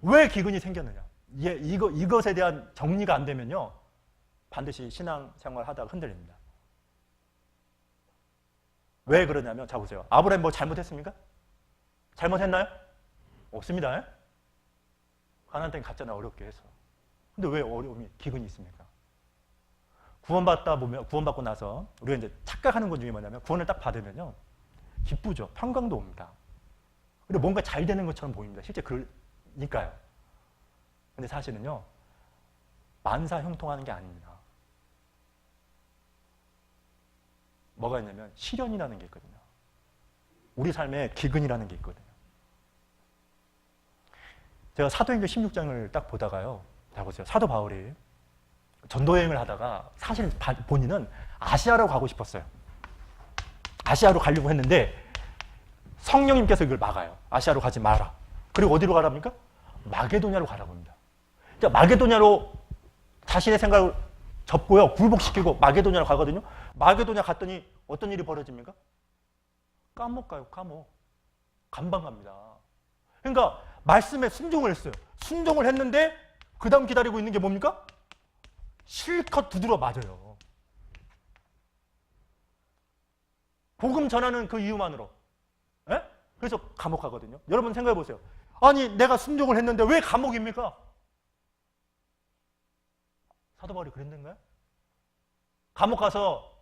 왜 기근이 생겼느냐? 이것에 대한 정리가 안 되면요. 반드시 신앙생활 하다가 흔들립니다. 왜 그러냐면, 자 보세요. 아브라함 뭐 잘못했습니까? 잘못했나요? 없습니다. 가나안 땅에 갔잖아요. 어렵게 해서. 근데 왜 어려움이, 기근이 있습니까? 구원받고 나서 우리가 이제 착각하는 것 중에 뭐냐면 구원을 딱 받으면요. 기쁘죠. 평강도 옵니다. 그리고 뭔가 잘 되는 것처럼 보입니다. 실제 그러니까요. 근데 사실은요. 만사 형통하는 게 아닙니다. 뭐가 있냐면 시련이라는 게 있거든요. 우리 삶에 기근이라는 게 있거든요. 제가 사도행전 16장을 딱 보다가요. 자 보세요. 사도 바울이 전도여행을 하다가 사실 본인은 아시아로 가고 싶었어요. 아시아로 가려고 했는데 성령님께서 이걸 막아요. 아시아로 가지 마라. 그리고 어디로 가랍니까? 마게도냐로 가라고 합니다. 마게도냐로 자신의 생각을 접고요. 굴복시키고 마게도냐로 가거든요. 마게도냐 갔더니 어떤 일이 벌어집니까? 감옥 가요. 감옥. 감방 갑니다. 그러니까 말씀에 순종을 했어요. 순종을 했는데 그 다음 기다리고 있는 게 뭡니까? 실컷 두드러 맞아요. 복음 전하는 그 이유만으로. 에? 그래서 감옥 가거든요. 여러분 생각해 보세요. 아니 내가 순종을 했는데 왜 감옥입니까? 사도 바울이 그랬는가요? 감옥 가서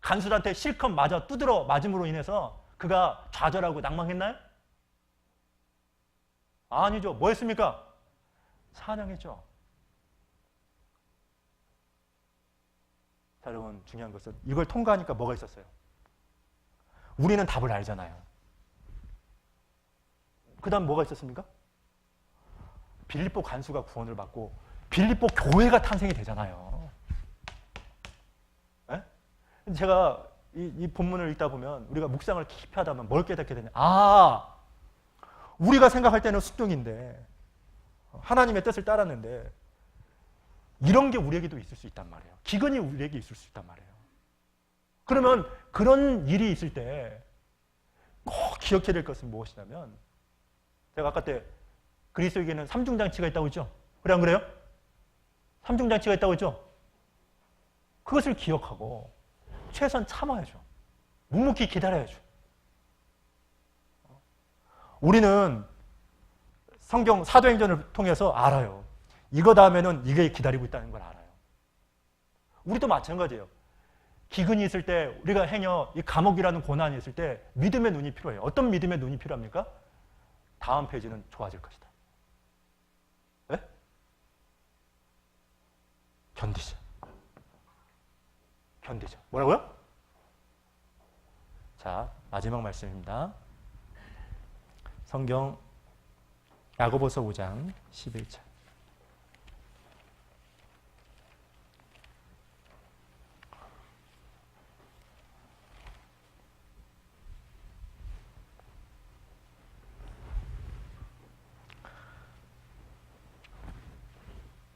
간수들한테 실컷 두드러 맞음으로 인해서 그가 좌절하고 낭망했나요? 아니죠. 뭐 했습니까? 찬양했죠. 자, 여러분 중요한 것은 이걸 통과하니까 뭐가 있었어요? 우리는 답을 알잖아요. 그 다음 뭐가 있었습니까? 빌립보 간수가 구원을 받고 빌립보 교회가 탄생이 되잖아요. 에? 제가 이 본문을 읽다 보면 우리가 묵상을 깊이 하다 보면 뭘 깨닫게 되냐. 우리가 생각할 때는 순종인데 하나님의 뜻을 따랐는데 이런 게 우리에게도 있을 수 있단 말이에요. 기근이 우리에게 있을 수 있단 말이에요. 그러면 그런 일이 있을 때 꼭 기억해야 될 것은 무엇이냐면 제가 아까 때 그리스도에게는 삼중장치가 있다고 했죠? 그래 안 그래요? 삼중장치가 있다고 했죠? 그것을 기억하고 최소한 참아야죠. 묵묵히 기다려야죠. 우리는 성경 사도행전을 통해서 알아요. 이거 다음에는 이게 기다리고 있다는 걸 알아요. 우리도 마찬가지예요. 기근이 있을 때 우리가 행여 이 감옥이라는 고난이 있을 때 믿음의 눈이 필요해요. 어떤 믿음의 눈이 필요합니까? 다음 페이지는 좋아질 것이다. 네? 견디자. 뭐라고요? 자, 마지막 말씀입니다. 성경 야고보서 5장 11절.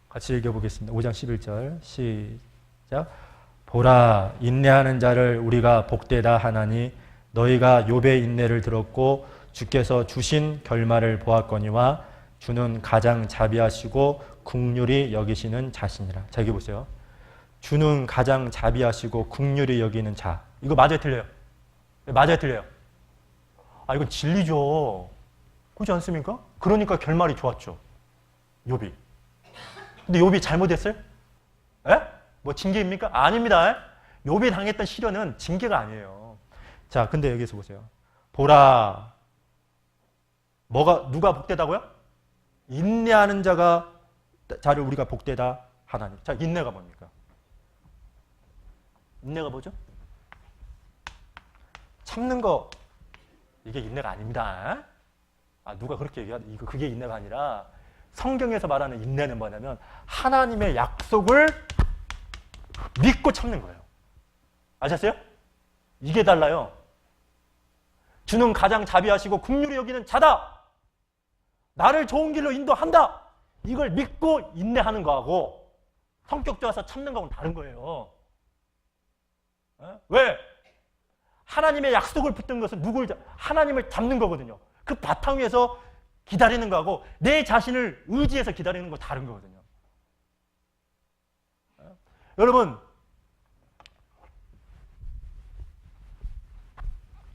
같이 읽어보겠습니다. 5장 11절 시작. 보라, 인내하는 자를 우리가 복되다 하나니 너희가 욥의 인내를 들었고 주께서 주신 결말을 보았거니와 주는 가장 자비하시고 긍휼히 여기시는 자신이라. 자, 여기 보세요. 주는 가장 자비하시고 긍휼히 여기는 자. 이거 맞아요, 틀려요? 맞아요, 틀려요? 아, 이건 진리죠. 그렇지 않습니까? 그러니까 결말이 좋았죠. 욥이. 근데 욥이 잘못했어요? 에? 뭐 징계입니까? 아닙니다. 욥이 당했던 시련은 징계가 아니에요. 자, 근데 여기서 보세요. 보라. 누가 복되다고요? 인내하는 자를 우리가 복되다 하나님. 자, 인내가 뭡니까? 인내가 뭐죠? 참는 거, 이게 인내가 아닙니다. 아, 누가 그렇게 얘기하죠? 그게 인내가 아니라 성경에서 말하는 인내는 뭐냐면 하나님의 약속을 믿고 참는 거예요. 아셨어요? 이게 달라요. 주는 가장 자비하시고 긍휼히 여기는 자다. 나를 좋은 길로 인도한다. 이걸 믿고 인내하는 거하고 성격 좋아서 참는 거하고는 다른 거예요. 왜? 하나님의 약속을 붙든 것은 하나님을 잡는 거거든요. 그 바탕 위에서 기다리는 거하고 내 자신을 의지해서 기다리는 거 다른 거거든요. 여러분,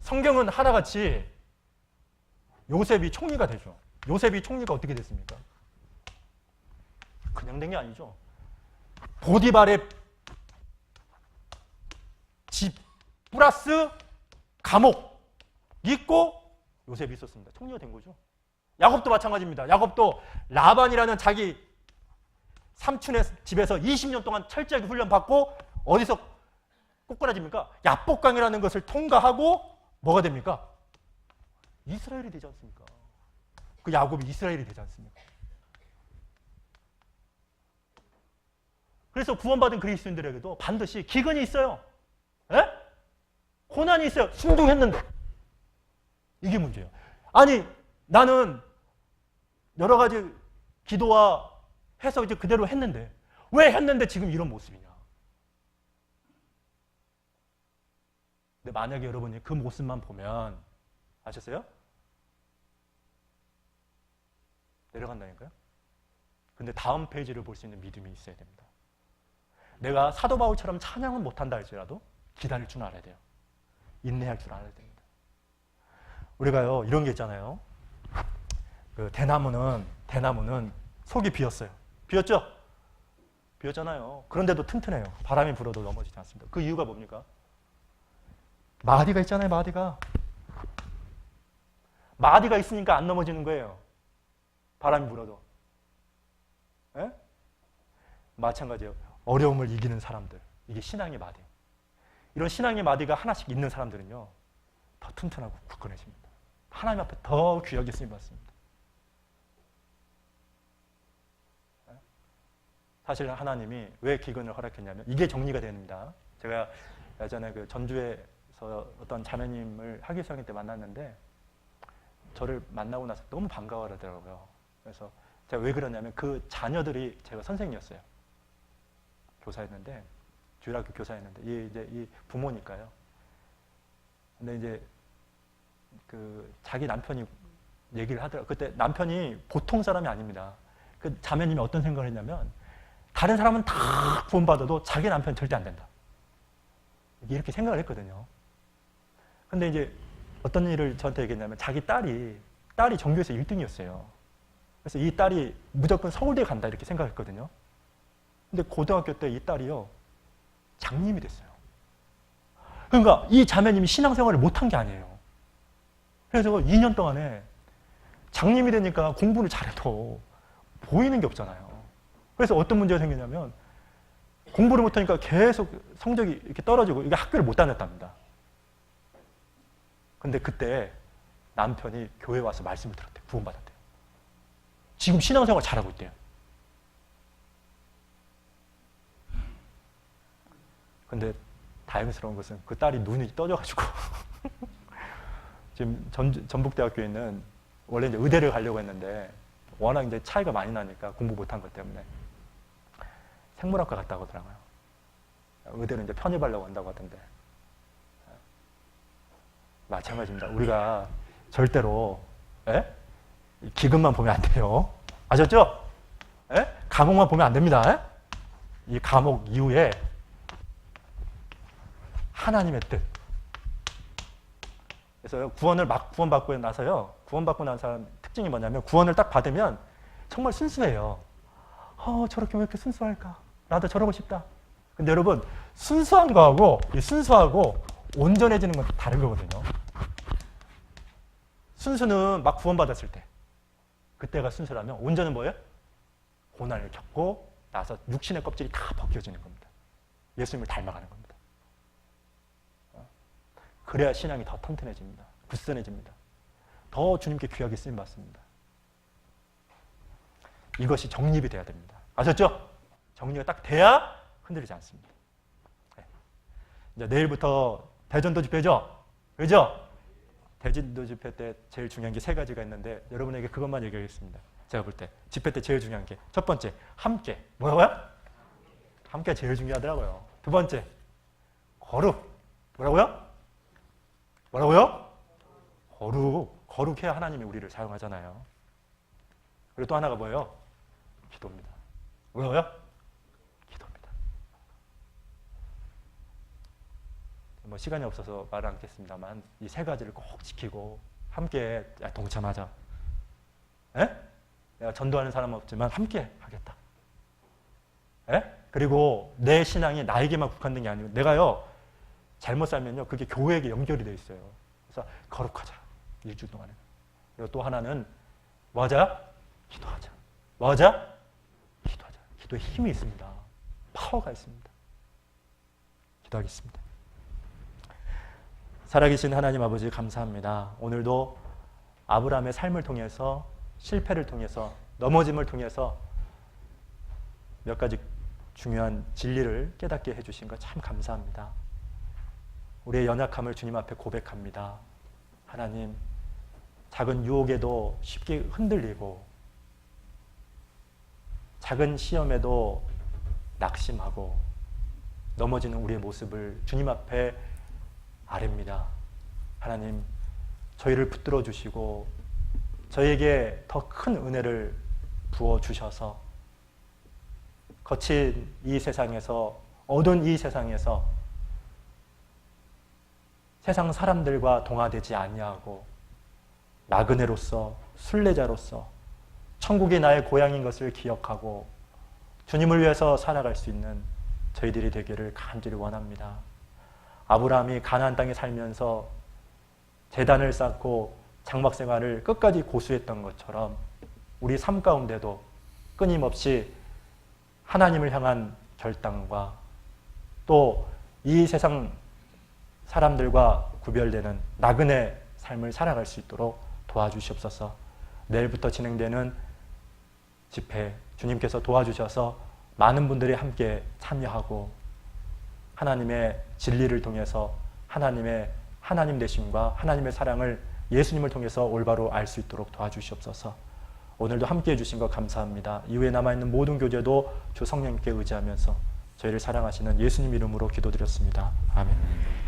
성경은 하나같이 요셉이 총리가 되죠. 요셉이 총리가 어떻게 됐습니까? 그냥 된 게 아니죠. 보디발의 집 플러스 감옥 있고 요셉이 있었습니다. 총리가 된 거죠. 야곱도 마찬가지입니다. 야곱도 라반이라는 자기 삼촌의 집에서 20년 동안 철저하게 훈련받고 어디서 꼬꾸라집니까? 야복강이라는 것을 통과하고 뭐가 됩니까? 이스라엘이 되지 않습니까? 그 야곱이 이스라엘이 되지 않습니까? 그래서 구원받은 그리스도인들에게도 반드시 기근이 있어요. 에? 고난이 있어요. 순종했는데. 이게 문제예요. 아니, 나는 여러 가지 기도와 해서 이제 그대로 했는데 왜 했는데 지금 이런 모습이냐? 근데 만약에 여러분이 그 모습만 보면 아셨어요? 내려간다니까요? 근데 다음 페이지를 볼 수 있는 믿음이 있어야 됩니다. 내가 사도 바울처럼 찬양은 못한다 할지라도 기다릴 줄 알아야 돼요. 인내할 줄 알아야 됩니다. 우리가요, 이런 게 있잖아요. 그 대나무는 속이 비었어요. 비었죠? 비었잖아요. 그런데도 튼튼해요. 바람이 불어도 넘어지지 않습니다. 그 이유가 뭡니까? 마디가 있잖아요, 마디가. 마디가 있으니까 안 넘어지는 거예요. 바람이 불어도. 에? 마찬가지예요. 어려움을 이기는 사람들. 이게 신앙의 마디. 이런 신앙의 마디가 하나씩 있는 사람들은요, 더 튼튼하고 굳건해집니다. 하나님 앞에 더 귀하게 쓰임받습니다. 사실 하나님이 왜 기근을 허락했냐면 이게 정리가 됩니다. 제가 예전에 그 전주에서 어떤 자매님을 학예수학회 때 만났는데 저를 만나고 나서 너무 반가워하더라고요. 그래서 제가 왜 그러냐면 그 자녀들이 제가 선생님이었어요. 교사였는데 주일학교 교사였는데 이 부모니까요. 근데 이제 그 자기 남편이 얘기를 하더라고요. 그때 남편이 보통 사람이 아닙니다. 그 자매님이 어떤 생각을 했냐면 다른 사람은 다 구원받아도 자기 남편 절대 안 된다. 이렇게 생각을 했거든요. 근데 이제 어떤 일을 저한테 얘기했냐면 자기 딸이 전교에서 1등이었어요. 그래서 이 딸이 무조건 서울대에 간다 이렇게 생각했거든요. 근데 고등학교 때 이 딸이요, 장님이 됐어요. 그러니까 이 자매님이 신앙생활을 못한 게 아니에요. 그래서 2년 동안에 장님이 되니까 공부를 잘해도 보이는 게 없잖아요. 그래서 어떤 문제가 생기냐면 공부를 못하니까 계속 성적이 이렇게 떨어지고 이게 학교를 못 다녔답니다. 근데 그때 남편이 교회 와서 말씀을 들었대요. 구원받았대요. 지금 신앙생활 잘하고 있대요. 근데 다행스러운 것은 그 딸이 눈이 떠져가지고 지금 전북대학교에 있는 원래 이제 의대를 가려고 했는데 워낙 이제 차이가 많이 나니까 공부 못한 것 때문에 생물학과 갔다고 하더라고요. 의대는 이제 편입하려고 한다고 하던데. 마찬가지입니다. 우리가 절대로 기근만 보면 안 돼요. 아셨죠? 예? 감옥만 보면 안 됩니다. 예? 이 감옥 이후에 하나님의 뜻. 그래서 구원받고 나서요. 구원받고 난 사람 특징이 뭐냐면 구원을 딱 받으면 정말 순수해요. 저렇게 왜 이렇게 순수할까? 나도 저러고 싶다. 근데 여러분 순수한 거하고 이 순수하고 온전해지는 건 다른 거거든요. 순수는 막 구원받았을 때 그때가 순수라면 온전은 뭐예요? 고난을 겪고 나서 육신의 껍질이 다 벗겨지는 겁니다. 예수님을 닮아가는 겁니다. 그래야 신앙이 더 튼튼해집니다. 굳건해집니다. 더 주님께 귀하게 쓰임받습니다. 이것이 정립이 돼야 됩니다. 아셨죠? 정리가 딱 돼야 흔들리지 않습니다. 네. 이제 내일부터 대전도 집회죠? 그죠? 대전도 집회 때 제일 중요한 게 세 가지가 있는데 여러분에게 그것만 얘기하겠습니다. 제가 볼 때 집회 때 제일 중요한 게 첫 번째, 함께. 뭐라고요? 함께 제일 중요하더라고요. 두 번째, 거룩. 뭐라고요? 뭐라고요? 거룩해야 하나님이 우리를 사용하잖아요. 그리고 또 하나가 뭐예요? 기도입니다. 뭐라고요? 기도입니다. 뭐 시간이 없어서 말을 않겠습니다만 이 세 가지를 꼭 지키고 함께 동참하자. 에? 내가 전도하는 사람은 없지만 함께 하겠다. 에? 그리고 내 신앙이 나에게만 국한된 게 아니고 내가요 잘못 살면요 그게 교회에게 연결이 돼 있어요. 그래서 거룩하자. 일주일 동안에. 그리고 또 하나는 뭐하자? 기도하자. 뭐하자? 기도하자. 기도에 힘이 있습니다. 파워가 있습니다. 기도하겠습니다. 살아계신 하나님 아버지 감사합니다. 오늘도 아브라함의 삶을 통해서 실패를 통해서 넘어짐을 통해서 몇 가지 중요한 진리를 깨닫게 해주신 것 참 감사합니다. 우리의 연약함을 주님 앞에 고백합니다. 하나님, 작은 유혹에도 쉽게 흔들리고 작은 시험에도 낙심하고 넘어지는 우리의 모습을 주님 앞에 아뢰입니다. 하나님, 저희를 붙들어 주시고 저에게 더 큰 은혜를 부어 주셔서 거친 이 세상에서 어두운 이 세상에서 세상 사람들과 동화되지 아니하고 나그네로서 순례자로서 천국이 나의 고향인 것을 기억하고 주님을 위해서 살아갈 수 있는 저희들이 되기를 간절히 원합니다. 아브라함이 가나안 땅에 살면서 제단을 쌓고 장막 생활을 끝까지 고수했던 것처럼 우리 삶 가운데도 끊임없이 하나님을 향한 결단과 또 이 세상 사람들과 구별되는 나그네 삶을 살아갈 수 있도록 도와주시옵소서. 내일부터 진행되는 집회 주님께서 도와주셔서 많은 분들이 함께 참여하고 하나님의 진리를 통해서 하나님 되심과 하나님의 사랑을 예수님을 통해서 올바로 알 수 있도록 도와주시옵소서. 오늘도 함께 해주신 것 감사합니다. 이후에 남아있는 모든 교제도 주 성령님께 의지하면서 저희를 사랑하시는 예수님 이름으로 기도드렸습니다. 아멘.